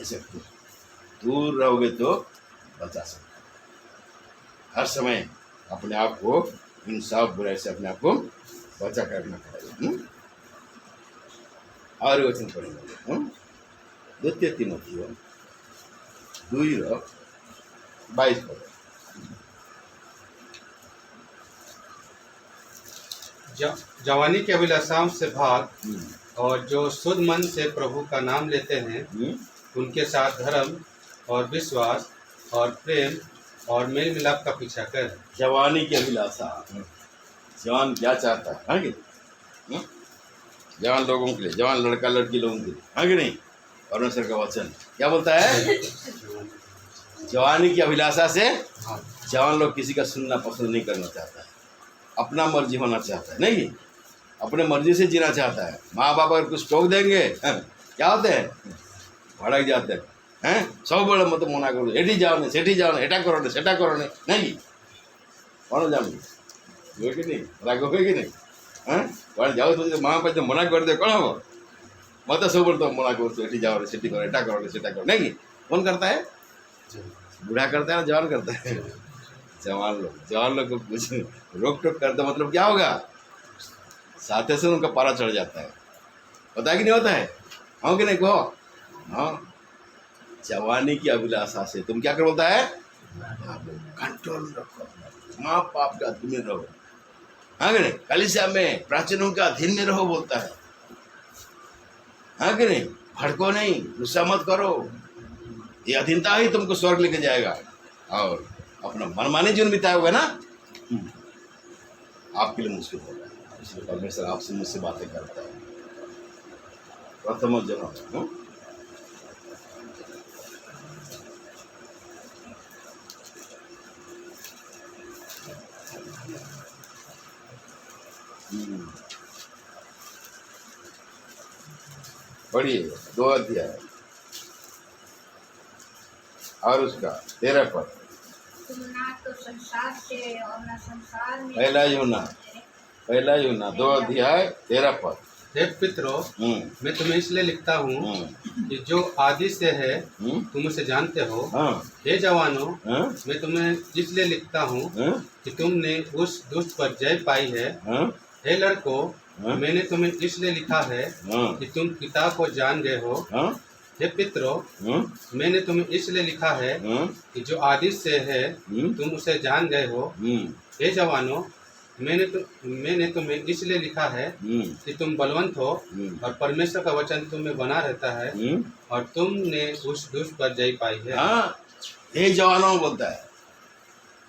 सकते। दूर रहोगे तो बचा सकते। हर समय अपने आप को इन सब बुराई से अपने आप को बचा करना पड़ेगा। और वचन पढ़ेंगे 2 तीमुथियो 2:22 पढ़ो।
जवानी की अभिलाषाओं से भाग और जो शुद्ध मन से प्रभु का नाम लेते हैं उनके साथ धर्म और विश्वास और प्रेम और मेल मिलाप का पीछा कर।
जवानी की अभिलाषा, जवान क्या चाहता है, हाँ कि? जवान लोगों के लिए, जवान लड़का लड़की लोगों के लिए, हाँ कि नहीं? परमेश्वर का वचन क्या बोलता है? जवानी की अभिलाषा से जवान लोग किसी का सुनना पसंद नहीं करना चाहता है, अपना मर्जी होना चाहता है, नहीं? अपने मर्जी से जीना चाहता है। माँ बाप अगर कुछ टोक देंगे क्या होते हैं? भड़क जाते हैं, सब बड़े मत मना करो, एटी जाओ नहीं, सेठी जाओ नहीं, एटा करो नहीं, सेटा करो नहीं कौन जाओ कि नहीं? राग हो कि नहीं? हाँ जाओ तो माँ बाप जो मना कर दे कौन हो? मत सब बोलते मना करो, एटी जाओ सेठी करो, एटा करो सेटा करो, नहीं? कौन करता है? बूढ़ा करता है ना जवान करता है? जवान लोग को कुछ रोक टोक करते मतलब क्या होगा? साथे से उनका पारा चढ़ जाता है, होता है कि नहीं होता है? हाँ कि नहीं कहो? हाँ, जवानी की अभिलाषा से तुम क्या कर, बोलता है कंट्रोल रखो, माँ बाप का अधीन में रहो, हाँ कि नहीं? कलीसिया में प्राचीनों का अधीन में रहो बोलता है, हाँ कि नहीं? भड़को नहीं, गुस्सा मत करो। ये अधीनता ही तुमको स्वर्ग लेके जाएगा। और अपना मनमानी जीवन बिताओगे ना, आपके लिए मुश्किल होगा। इसलिए परमेश्वर आपसे मुझसे बातें करता है। प्रथम जन्म पढ़िए 2 अध्याय और उसका 13 पद।
तुम ना तो संसार से और ना संसार में।
पहला यूना 2 अध्याय 13 पद।
हे पितरों, मैं तुम्हें इसलिए लिखता हूँ कि जो आदि से है तुम उसे जानते हो। हे जवानों, मैं तुम्हें इसलिए लिखता हूँ कि तुमने उस दुष्ट पर जय पाई है। हे लड़कों, मैंने तुम्हें इसलिए लिखा है कि तुम पिता को जान गए हो। हे पितरों, मैंने तुम्हें इसलिए लिखा है कि जो आदि से है तुम उसे जान गए हो। हे जवानों, मैंने तुम्हें इसलिए लिखा है कि तुम बलवंत हो और परमेश्वर का वचन तुम में बना रहता है और तुमने उस दुष्ट पर जय पाई है।
हे जवानों बोलता है।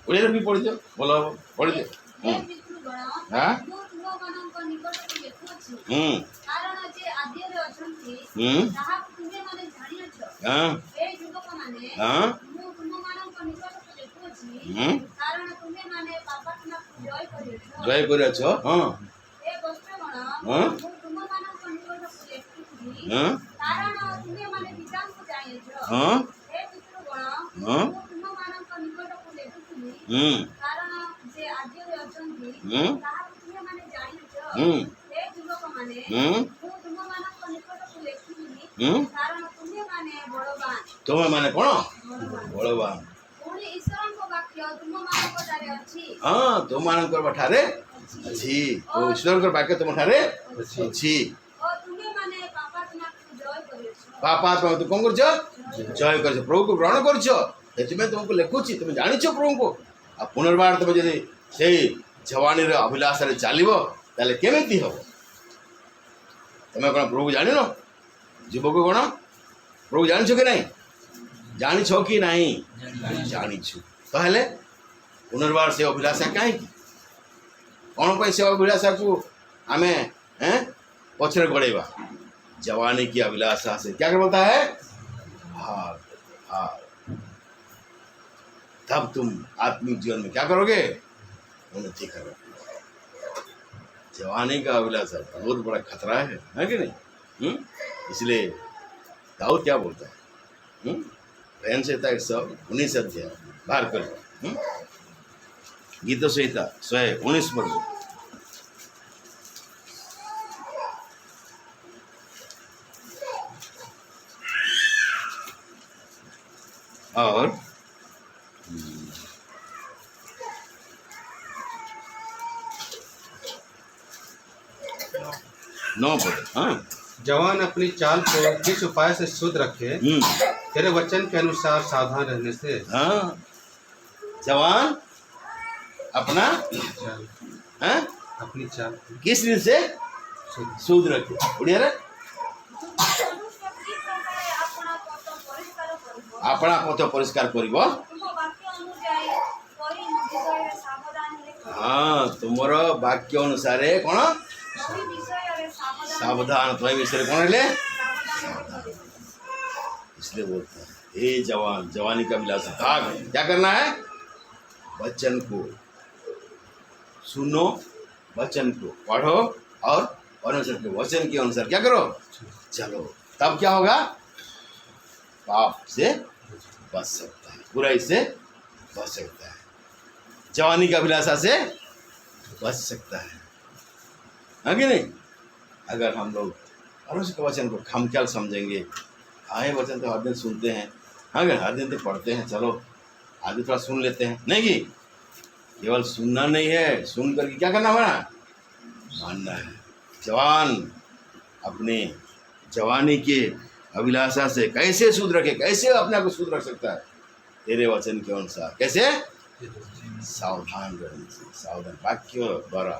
ओडिया भी पढ़ दियो, बोलो पढ़ दियो।
हे पितृगण
हाँ
ମୁଁ ତୁମମାନଙ୍କ ନିକଟକୁ ଲେଖୁଅଛି
हम्म
କାରଣ ଯେ ଆଦ୍ୟରେ ଅଛନ୍ତି
हम्म
ତାହାକୁ ତୁମେମାନେ ଜାଣିଅଛ।
हाँ
ହେ ଯୁବକମାନେ
हाँ
ମୁଁ ତୁମମାନଙ୍କ ନିକଟକୁ ଲେଖୁଅଛି
हम्म
କାରଣ ତୁମେମାନେ ପାପାତ୍ମାକୁ ଜୟ କରିଅଛ।
जय करे छो। हाँ
ହେ ବୈଶ୍ୟଗଣ
हाँ
ମୁଁ ତୁମମାନଙ୍କ ନିକଟକୁ ଲେଖୁଛି
हाँ
କାରଣ ତୁମେମାନେ ପିତାଙ୍କୁ ଜାଣିଅଛ।
हाँ
ହେ ପିତୃଗଣ
हाँ
ମୁଁ ତୁମମାନଙ୍କ ନିକଟକୁ ଲେଖୁଥିଲି
हम्म
କାରଣ ଯେ ଆଦ୍ୟରେ ଅଛନ୍ତି
हम्म
ତାହାକୁ ତୁମେମାନେ ଜାଣିଅଛ।
हम्म
ହେ ଯୁବକମାନେ
हम्म
ମୁଁ ତୁମମାନଙ୍କ ନିକଟକୁ ଲେଖୁଥିଲି
हम्म
କାରଣ ତୁମେମାନେ ବଳବାନ।
तुम्हें माने कौन बलवान।
ପୁଣି ଈଶ୍ୱରଙ୍କ ବାକ୍ୟ ତୁମମାନଙ୍କଠାରେ ଅଛି।
हाँ तुम मानकर बठारे अच्छी ओ ईश्वर कर बाक्य तुम ठारे अच्छी
ଓ ତୁମେମାନେ ପାପାତ୍ମାକୁ ଜୟ କରିଅଛ।
पापा तुम तू कौन कर जय कर प्रभु को ग्रहण कर तुमको लिखुची तुम जानी प्रभु को आ पुनर्बार तुम जब से जवानी अभिलाष चलो ताले केमी हम तुम कौन प्रभु जान युवक कौन प्रभु जान कि नहीं जानी कि नहीं जानी ताहले पुनर्बार से अभिलाषा कहीं कौन पर से अभिलाषा को आम पचर गड़ेवा जवानी की अभिलाषा से क्या कर बोलता है हार हार तब तुम आत्मिक जीवन में क्या करोगे उन्नति करोगे। जवानी का अभिलाषा बहुत बड़ा खतरा है कि नहीं? इसलिए दाऊद क्या बोलता है रहन संहिता 119 अध्याय बाहर करो गीत संहिता 119 पर और नौ पर हाँ
जवान अपनी चाल को किस उपाय से शुद्ध रखे, तेरे वचन के अनुसार सावधान रहने से।
हाँ जवान अपना
चाल,
हाँ
अपनी चाल
किस रीत से
शुद्ध।
शुद्ध रखे उड़िया रे
ମନୁଷ୍ୟ କି ପ୍ରକାରେ ଆପଣା ପଥ ପରିଷ୍କାର କରିବ
अपना पथ परिष्कार करिब।
ତୁମ ବାକ୍ୟ ଅନୁଯାୟୀ କରି ବିଷୟରେ ସାବଧାନରେ କର।
हाँ तुमर वाक्य अनुसार कौन
ସେହି ବିଷୟରେ
सावधान तुम्हारे विषय कौन है
ସାବଧାନରେ କରିବ।
इसलिए बोलते हैं हे जवान जवानी का विलास भाग क्या करना है वचन को सुनो वचन को पढ़ो और परमेश्वर के वचन के अनुसार क्या करो चलो तब क्या होगा पाप से बच सकता है बुराई से बच सकता है जवानी का अभिलाषा से बच सकता है कि नहीं। अगर हम लोग परमेश्वर के वचन को खामख्याल समझेंगे आए वचन तो हर दिन सुनते हैं अगर हर दिन तो पढ़ते हैं चलो आज भी थोड़ा सुन लेते हैं नहीं कि केवल सुनना नहीं है सुन करके क्या करना हमारा मानना है। जवान अपने जवानी के अभिलाषा से कैसे शुद्ध रखे कैसे अपने आप को शुद्ध रख सकता है तेरे वचन के अनुसार कैसे सावधान रहने से सावधान वाक्य द्वारा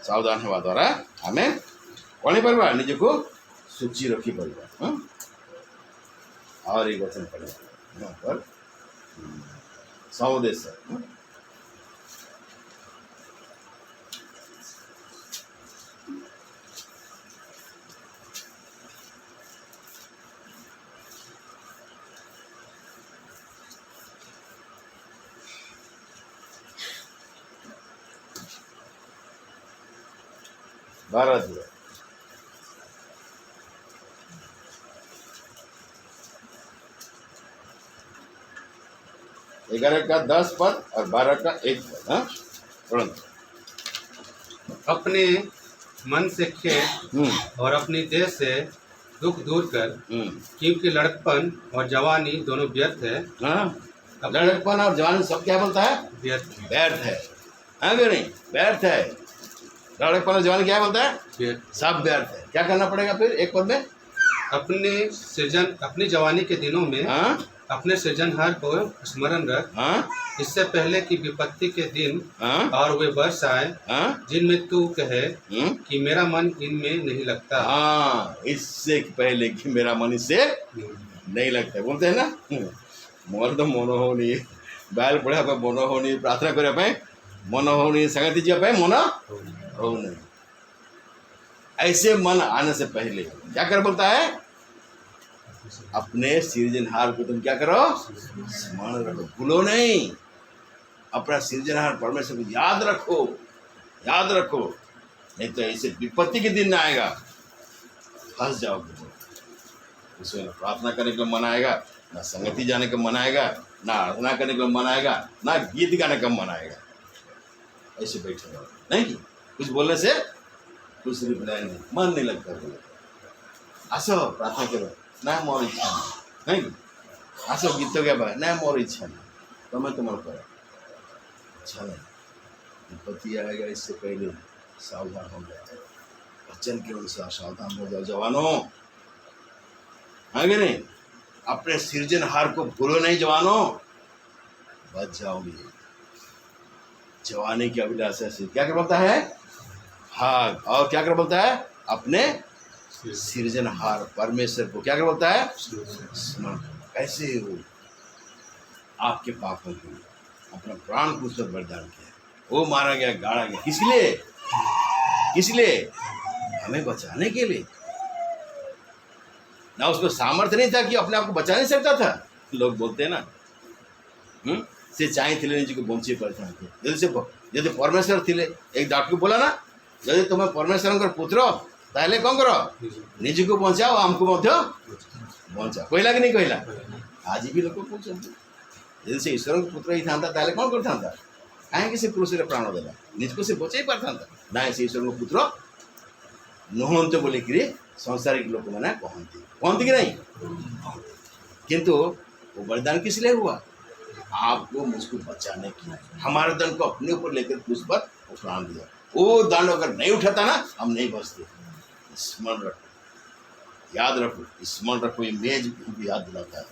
सावधान हवा द्वारा आमे कौन पार्बा निज को सूची रखी पार्बा। और एक वचन पढ़े यहाँ पर सौदेश 12 दिया 11 का 10 पद और 12 का 1 पद। हाँ तुरंत
अपने मन से खेद और अपनी देह से दुख दूर कर, क्योंकि लड़कपन और जवानी दोनों व्यर्थ है।
हाँ लड़कपन और जवानी सब क्या बोलता है व्यर्थ है। हाँ कि नहीं व्यर्थ है। लड़कपन और जवानी क्या बोलता है
व्यर्थ।
सब व्यर्थ है। क्या करना पड़ेगा फिर एक पद में
अपनी जवानी के दिनों में
हाँ
अपने सृजनहार को स्मरण रख,
हाँ
इससे पहले कि विपत्ति के दिन
हाँ
और वे वर्ष आए
हाँ
जिनमें तू कहे कि मेरा मन इनमें नहीं लगता।
हाँ इससे पहले कि मेरा मन इससे नहीं लगता बोलते हैं ना। मोर तो मन होनी बाहर पढ़ा मन होनी प्रार्थना करने मन होनी संगति जावाई मन हो नहीं। ऐसे मन आने से पहले क्या कर बोलता है, अपने सृजनहार को तुम क्या करो, स्मरण रखो, भूलो नहीं। अपना सृजनहार परमेश्वर को याद रखो, याद रखो, नहीं तो ऐसे विपत्ति के दिन ना आएगा, फंस जाओगे। उसमें प्रार्थना करने का मन आएगा, ना संगति जाने का मन आएगा, ना आराधना करने का मन आएगा, ना गीत गाने का मन आएगा। ऐसे बैठे रहो, नहीं कुछ बोलने से कुछ रिप्लाई नहीं, मन नहीं लगता। बोले आसो प्रार्थना करो, ना मोर इच्छा नहीं, आसो गीत गाया ना मोर इच्छा नहीं, तुम्हें तुम्हारा करो अच्छा नहीं। विपत्ति आएगा इससे पहले सावधान हो जाए, वचन के अनुसार सावधान हो जाओ जवानों, आगे नहीं। अपने सृजनहार को भूलो नहीं जवानों, बच जाओगे। जवानी की अभिलाषा से क्या कर बोलता है, भाग, और क्या कर बोलता है, अपने सृजनहार परमेश्वर को क्या कर बोलता है, स्मरण। कैसे हो आपके पापों के लिए अपना प्राण को उसने बलिदान किया, वो मारा गया, गाड़ा गया, किस लिए, किस लिए, हमें बचाने के लिए। ना उसको सामर्थ्य नहीं था कि अपने आप को बचा नहीं सकता था। लोग बोलते हैं ना से चाहे थे निजी को बंची पड़ता यदि परमेश्वर थे, एक डॉक्टर को बोला ना, यदि तुम्हें परमेश्वर पुत्र ताहले कौन करो, निजी को बचाओ, आमको बचाओ। कहला कि नहीं कहला, आज भी लोग पूछते यदि से ईश्वर पुत्र ही था ताहले कौन करता, कहीं से पुरुष प्राण देला, निज को से बचाई पारता ना, से ईश्वर को पुत्र नुहंत बोलिक संसारिक लोक मैंने कहती कि नहीं, किंतु वो बलिदान किस लिए हुआ, आपको मुझको बचाने की। हमारे दंड को अपने ऊपर लेकर उस पर प्राण दिया। वो दंड अगर नहीं उठाता ना, हम नहीं बचते। स्मरण रखो, याद रखो, स्मरण रखो, ये मेज भी याद दिलाता है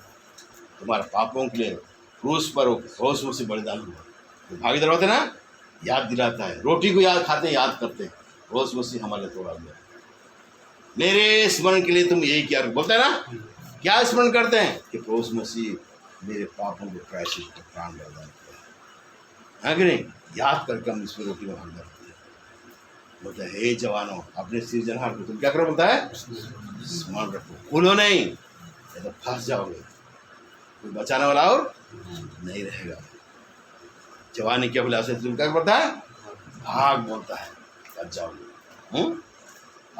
तुम्हारे पापों के लिए क्रूस पर रोज से बलिदान हुआ। तो भागीदार होते ना, याद दिलाता है, रोटी को याद खाते हैं, याद करते हैं, रोज मसीह हमारे तोड़ा गया, मेरे स्मरण के लिए तुम यही क्या बोलते हैं ना, क्या स्मरण करते हैं कि रोज मसीह मेरे पापों के प्रायश्चित को प्राण बलिदान किया, है कि नहीं। याद करके हम इसमें रोटी में भागीदार होते हैं। बोलते हैं हे जवानों, अपने सृजनहार को तुम क्या करो, बोलता है स्मरण रखो, भूलो नहीं, तो फंस जाओगे, कोई बचाने वाला और नहीं रहेगा। जवानी की अभिलाषा तुम क्या बोलता है, भाग बोलता है, बच जाओगे।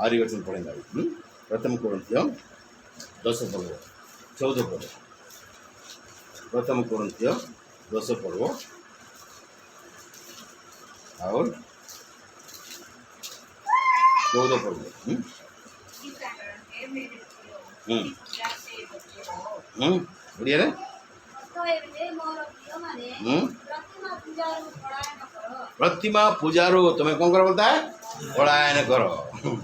आर्य वचन पढ़ेंगे प्रथम कोरिन्थियों 10 पर्व 14 पर्व, प्रथम कोरिन्थियों 10 पर्व और 14 पर्व। बढ़िया रे। प्रतिमा पूजारो तुम्हें कौन करो बोलता है, पढ़ाया न करो।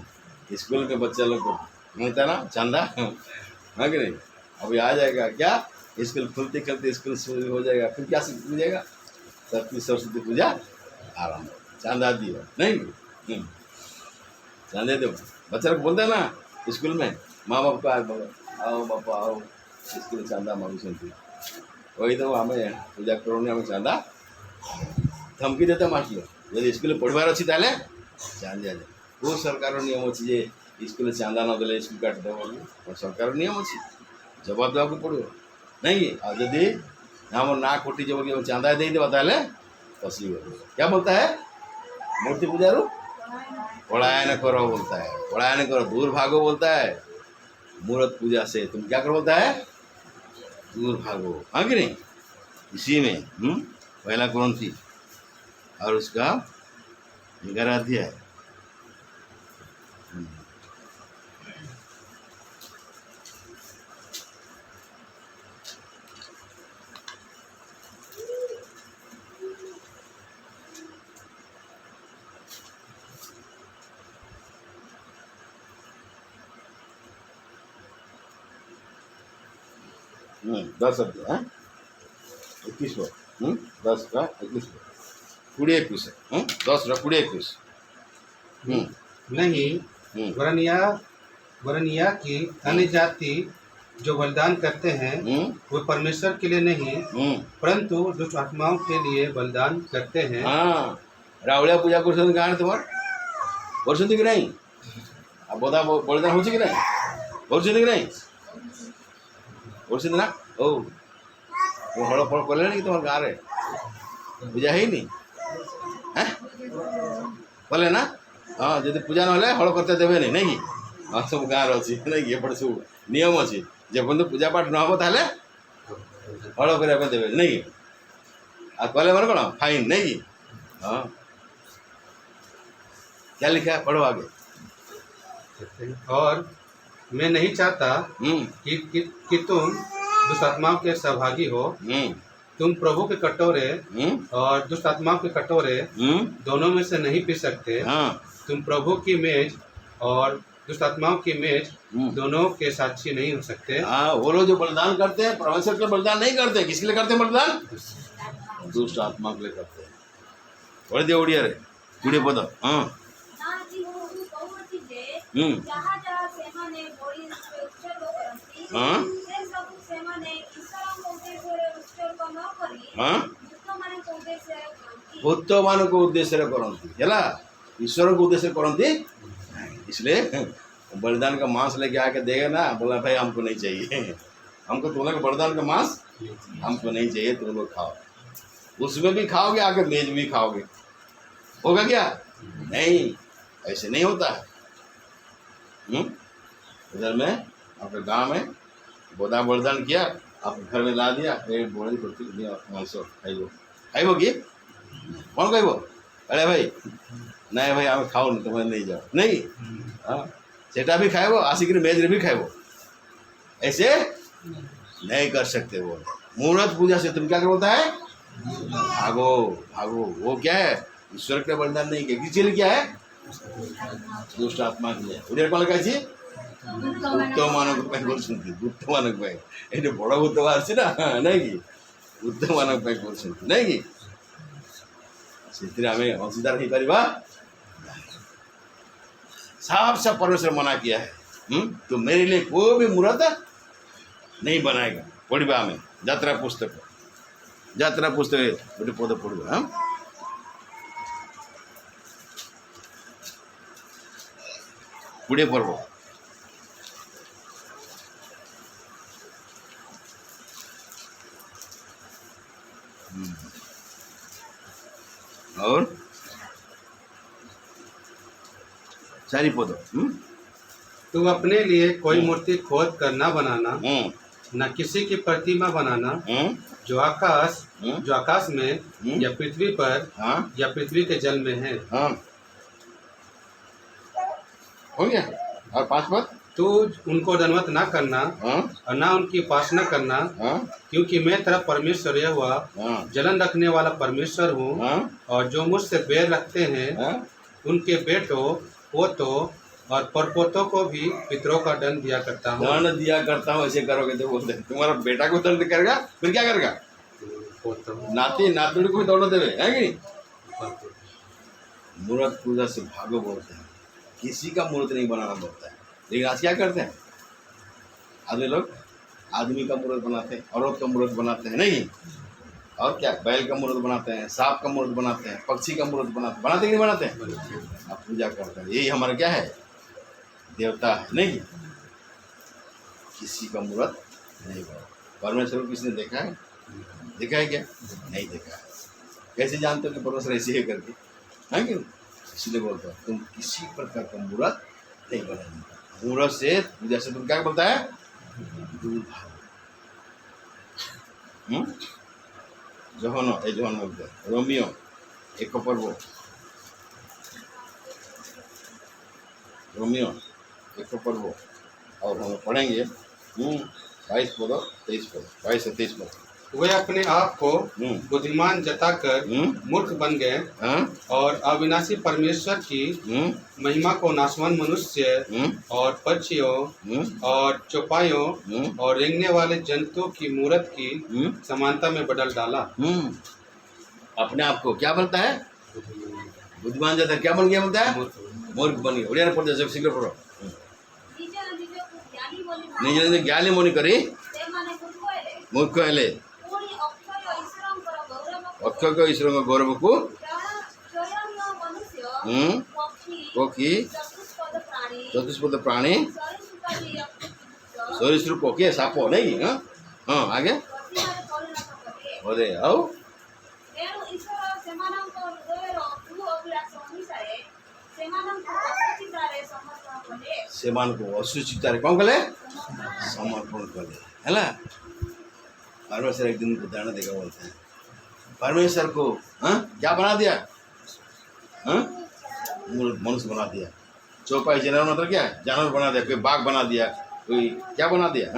स्कूल के बच्चे लोग को मिलता ना चंदा, है कि नहीं। अभी आ जाएगा क्या, स्कूल खुलते खुलते स्कूल शुरू हो जाएगा, फिर क्या हो जाएगा, सरस्वती पूजा आरम्भ, चंदा दियो नहीं, चंदे दो। बच्चा लोग बोलते हैं ना स्कूल में, माँ बाप को आओ बापा आओ स्कूल चंदा मांगू सुनती, वही तो हमें पूजा करो, हमें चंदा धमकी देता मास्टर। यदि स्कूल पढ़वार अच्छी ताले चांदा दे, वो सरकार नियम अच्छी जे स्कूल चांदा न देले स्कूल काट देव, सरकार नियम अच्छी, जवाब देवा पड़ो नहीं। और यदि हम ना खोटी जब चांदा दे देवा ताले फसी हो। क्या बोलता है, मूर्ति पूजारू पलायन करो बोलता है, पलायन करो, दूर भागो बोलता है। मूर्त पूजा से तुम क्या करो बोलता है, दूर भागो, हाँ कि नहीं। इसी में पहला कोरिन्थी और उसका 11 अध्याय। दस अध्याय 21 पर 10 का 21 पर 20 है 10 रा 20
नहीं, वरन यह कि अन्य जाति जो बलिदान करते हैं वे परमेश्वर के लिए नहीं परंतु दुष्ट आत्माओं के लिए बलिदान करते हैं।
हाँ रावलिया पूजा कर गाँव तुम कर कि नहीं बोधा बलिदान हो कि नहीं कि नहीं कर ना ओ हल फल कले कि तुम गाँव में पूजा है कले ना हाँ जब पूजा ना हल करते देवे नहीं कि हाँ सब गाँव अच्छी नहीं कि एपटे सब नियम अच्छी जब पूजा पाठ न हम ताले हल करने देवे नहीं कि आ कले मैंने कौन फाइन नहीं कि हाँ क्या लिखा है पढ़ो आगे।
और मैं नहीं चाहता कि तुम दुष्ट आत्माओं के सहभागी हो। तुम प्रभु के कटोरे और दुष्ट आत्माओं के कटोरे दोनों में से नहीं पी सकते। तुम प्रभु की मेज और दुष्ट आत्माओं की मेज दोनों के साक्षी नहीं हो सकते।
हाँ वो लोग जो बलिदान करते हैं परमेश्वर के लिए बलिदान नहीं करते। किसके लिए करते हैं बलिदान? दुष्ट आत्मा के लिए करते हैं। पढ़ दिया उड़िया रे जुड़े पद। हाँ भूत मान को उद्देश्य करती है ईश्वर को उद्देश्य करती इसलिए बलिदान का मांस लेके आके देगा ना बोला भाई हमको नहीं चाहिए हमको तुम लोग बलिदान का मांस हमको नहीं चाहिए तुम लोग खाओ उसमें भी खाओगे आके मेज भी खाओगे होगा क्या? नहीं ऐसे नहीं होता है। इधर में आपके गांव में बोधा बलिदान किया आप घर में ला दिया बोली करती मांस खाइबो कि कौन कहबो अरे भाई नहीं भाई आम खाओ नहीं तुम्हें नहीं जाओ नहीं हाँ सेटा भी खाएबो आसिक मेज भी खाएबो ऐसे नहीं कर सकते। वो मुहूर्त पूजा से तुम क्या करता है भागो भागो। वो क्या है ईश्वर के बलिदान नहीं किया किसी लिए क्या है दुष्ट आत्मा के लिए उधर कौन लगा भूत मानक भूत मानक ये बड़ भूत बाहर ना नहीं कि भूत मानक नहीं कि से आम अंशीदार हो पार साफ साफ परमेश्वर मना किया है। तो मेरे लिए कोई भी मूर्त नहीं बनाएगा। पढ़ा आम यात्रा पुस्तक गोटे पद पढ़ा। हाँ गुड़े पर्व और चारी पद।
तू अपने लिए कोई मूर्ति खोद कर न बनाना न किसी की प्रतिमा बनाना जो आकाश में या पृथ्वी पर या पृथ्वी के जल में है।
हो गया। और 5 पद
तू उनको दंडवत न करना और न उनकी उपासना करना क्योंकि मैं तेरा परमेश्वर यहोवा जलन रखने वाला परमेश्वर हूँ और जो मुझसे बैर रखते हैं उनके बेटों पोतों और परपोतों को भी पितरों का दंड दिया करता हूँ।
दंड दिया करता हूँ ऐसे करोगे तो बोलते तुम्हारा बेटा को दंड करेगा फिर क्या करेगा नाती नातुड़ी को भी दंड देवे है कि नहीं। मूर्त पूजा से भागो बोलते हैं किसी का मूर्त नहीं बनाना बोलता है। लेकिन आज क्या करते हैं आदमी लोग आदमी का मूर्त बनाते हैं औरत का मूर्त बनाते हैं नहीं और क्या बैल का मूर्त बनाते हैं सांप का मूर्त बनाते हैं पक्षी का मूर्त बनाते कि नहीं बनाते हैं। अब पूजा करते हैं यही हमारा क्या है देवता है नहीं किसी का मूर्त नहीं बना। परमेश्वर को किसने देखा है क्या नहीं देखा है। कैसे जानते हो कि परमेश्वर ऐसे ही करके है कि इसलिए बोलता है तुम किसी प्रकार का मूर्त नहीं बनाएंगे। मूर्त से पूजा से तुम क्या बोलता है दूर भागो। जोहन बोलते हैं रोमियो 1 पर्व रोमियो 1 पर्व और हम पढ़ेंगे 22 पद 23 पद 22 से 23 पद।
वे अपने आप को बुद्धिमान जताकर मूर्ख बन गए और अविनाशी परमेश्वर की महिमा को नाशवान मनुष्य और पक्षियों और चौपाइयों और रेंगने वाले जंतुओं की मूर्त की समानता में बदल डाला।
अपने आप को क्या बोलता है बुद्धिमान जता क्या बन गया बोलता है मूर्ख बन गया। उड़िया पढ़ते शीघ्र पढ़ो। ନିଜ ନିଜ ଜ୍ଞାନୀ ମନେ କରି
ସେମାନେ ମୂର୍ଖ ହେଲେ।
ମୂର୍ଖ ହେଲେ
ପୁଣି ଅକ୍ଷୟ ଈଶ୍ୱରଙ୍କର ଗୌରବକୁ
ଅକ୍ଷୟ ଈଶ୍ୱରଙ୍କ ଗୌରବକୁ
ଚୟନୀୟ ମନୁଷ୍ୟ,
ହୁଁ
ପକ୍ଷୀ,
ପକ୍ଷୀ
ଚତୁଷ୍ପଦ ପ୍ରାଣୀ,
ଚତୁଷ୍ପଦ ପ୍ରାଣୀ
ସରୀସୃପାଦି ଅକୃତିଯୁକ୍ତ
ସରୀସୃପ ପକ୍ଷୀ ସାପ ନାଇଁ କି ହଁ ଆଗେ
ପ୍ରତିମାରେ ପରିଣତ କଲେ।
ବୋଧେ ଆଉ
ତେଣୁ ଈଶ୍ୱର ସେମାନଙ୍କ ହୃଦୟର ଅଭିଳାଷ ଅନୁସାରେ ସେମାନଙ୍କୁ ଅସୁଚିତାରେ ସମର୍ପଣ କଲେ।
ସେମାନଙ୍କୁ ଅସୁଚିତାରେ କ'ଣ କଲେ समर्पण कले है ना। परमेश्वर एक दिन उदाहरण देगा बोलते हैं परमेश्वर को क्या बना दिया मनुष्य बना दिया। चौपाई जानवर मतलब क्या जानवर बना दिया, कोई बाघ बना दिया, कोई क्या बना दिया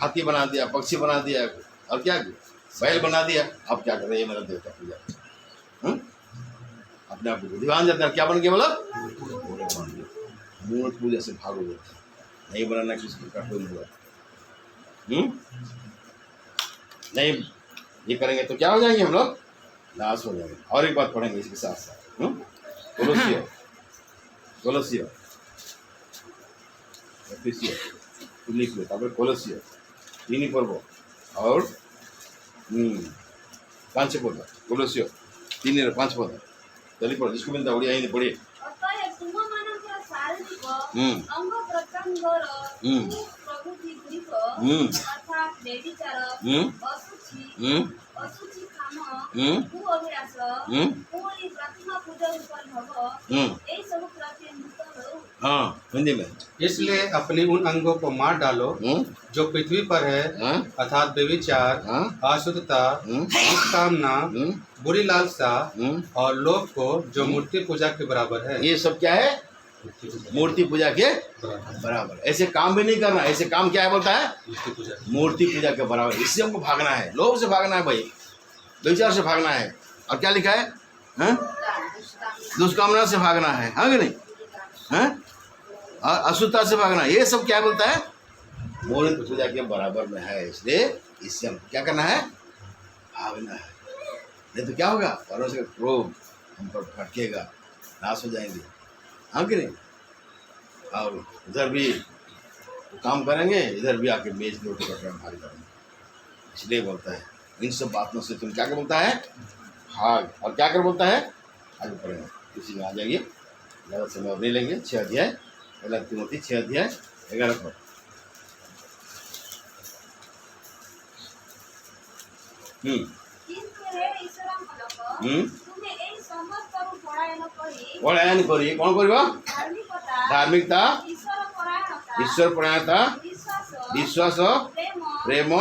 हाथी बना दिया, पक्षी बना दिया और क्या बैल बना दिया। अब क्या कर रहे हैं मेरा देवता पूजा अपने आप को बुद्धिमान जाते हैं क्या बन गया बोला मूर्त पूजा से भागो बोलते नहीं बनाना किसी का कोई हुआ नहीं ये करेंगे तो क्या हो जाएंगे हम लोग नाश हो जाएंगे। और एक बात पढ़ेंगे इसके साथ साथ कोलोसियो एफिसियो फिलिपियो तापर कोलोसियो 3 पर्व और 5 पद कोलोसियो 3 रे 5 पद चली पढ़ जिसको मिलता ओडिया हिंदी पढ़िए।
ଅତଏବ ତୁମମାନଙ୍କର ଶାରୀରିକ ଅଙ୍ଗ ପ୍ରତ୍ୟଙ୍ଗର ପ୍ରଭୃତି ଗୁଡ଼ିକ ଅର୍ଥାତ୍ ବ୍ୟଭିଚାର, ଅଶୁଚି କାମ, କୁଅଭିଳାଷ, ପୁଣି ପ୍ରତିମା ପୂଜା ରୂପରେ ଭାବ, ଏହି ସବୁ ପ୍ରତି ମୁକ୍ତ ହେଉ।
हाँ हिंदी में
इसलिए अपने उन अंगों को मार डालो जो पृथ्वी पर है, अर्थात व्यभिचार, अशुद्धता, कामना, बुरी लालसा और लोभ को जो मूर्ति पूजा के बराबर है।
ये सब क्या है मूर्ति पूजा के बराबर। ऐसे काम भी नहीं करना, ऐसे काम क्या है बोलता है मूर्ति पूजा के बराबर। इससे हमको भागना है, लोभ से भागना है भाई, व्यभिचार से भागना है और क्या लिखा है दुष्कामना से भागना है हाँ कि नहीं और अशुद्धता से भागना। ये सब क्या बोलता है मूर्ति पूजा के बराबर में है। इसलिए इससे हमको क्या करना है भागना है, नहीं तो क्या होगा परमेश्वर का क्रोध हम पर भड़केगा, नाश हो जाएंगे हाँ कि नहीं। और उधर भी काम करेंगे इधर भी आके मेज रोटी का काम भाग करेंगे। इसलिए बोलता है इन सब बातों से तुम क्या कर बोलता है भाग। और क्या कर बोलता है आगे पढ़ेंगे किसी में आ जाइए ज़्यादा समय और नहीं लेंगे। 6 अध्याय पहला तिमोथी 6 अध्याय 11 पद
କିନ୍ତୁ ହେ ଈଶ୍ୱରଙ୍କ ଲୋକ, ତୁମେ ଏହି ସମସ୍ତରୁ ପଳାୟନ କରି
पलायन करिए कौन करिବ
ଧାର୍ମିକତା,
धार्मिकता
ଈଶ୍ୱରପରାୟଣତା,
ईश्वर परायणता
ବିଶ୍ୱାସ,
विश्वास प्रेम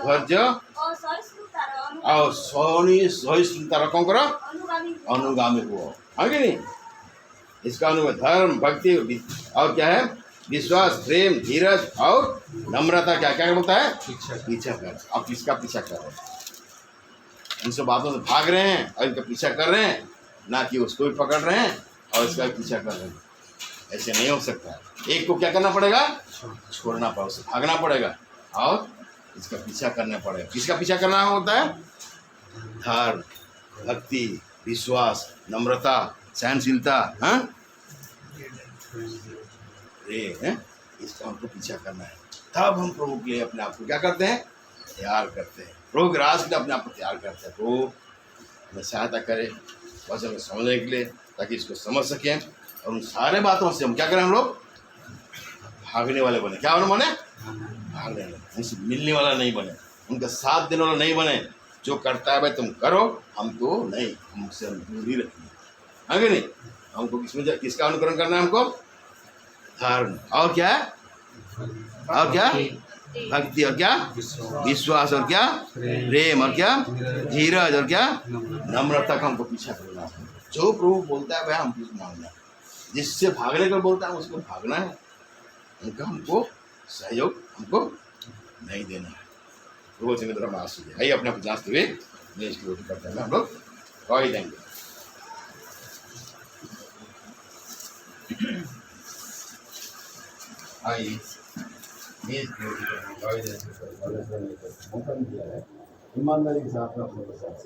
ଧୈର୍ଯ୍ୟ
धैर्य
ଓ ସହିଷ୍ଣୁତାର
और सहिष्णुता कौन करो
ଅନୁଗାମୀ ହୁଅ।
अनुगामी हुआ हाँ कि नहीं। इसका अनुगमन धर्म भक्ति और क्या है विश्वास प्रेम धीरज और नम्रता क्या क्या बोलता है पीछा कर। आप किसका पीछा कर रहे हैं इन सब बातों से भाग रहे हैं और इनका पीछा कर रहे हैं, ना कि उसको भी पकड़ रहे हैं और इसका भी पीछा कर रहे हैं। ऐसे नहीं हो सकता है। एक को क्या करना पड़ेगा छोड़ना पड़ेगा, उसे भागना पड़ेगा और इसका पीछा करना पड़ेगा। किसका पीछा करना होता है धर्म भक्ति विश्वास नम्रता सहनशीलता इसका हमको पीछा करना है। तब हम प्रभु के लिए अपने आप को क्या करते हैं तैयार करते हैं, प्रभु के राज के लिए अपने आप को तैयार करते हैं। प्रभु हमें सहायता करे वचन को समझने के लिए ताकि इसको समझ सकें और उन सारे बातों से हम क्या करें हम लोग भागने वाले बने। क्या बने भागने वाले, उनसे मिलने वाला नहीं बने, उनका साथ देने वाला नहीं बने। जो करता है भाई तुम करो हम तो नहीं, हमसे हम दूर ही रखेंगे आगे नहीं। हमको किसका अनुकरण करना है हमको धर्म और क्या है और क्या भक्ति और क्या विश्वास और क्या प्रेम और क्या धीरज और क्या नम्रता का हमको पीछा करना है। जो प्रभु बोलता है भाई हमको मानना है, जिससे भागने को बोलता है उसको भागना है, उनका हमको सहयोग हमको नहीं देना है। प्रभु से मित्र हम आशीष आइए अपने आप जांचते हुए मेज की रोटी करते हैं हम लोग गवाही देंगे। आइए मेज की रोटी करते हैं गवाही देंगे। ईमानदारी के साथ अपने साथ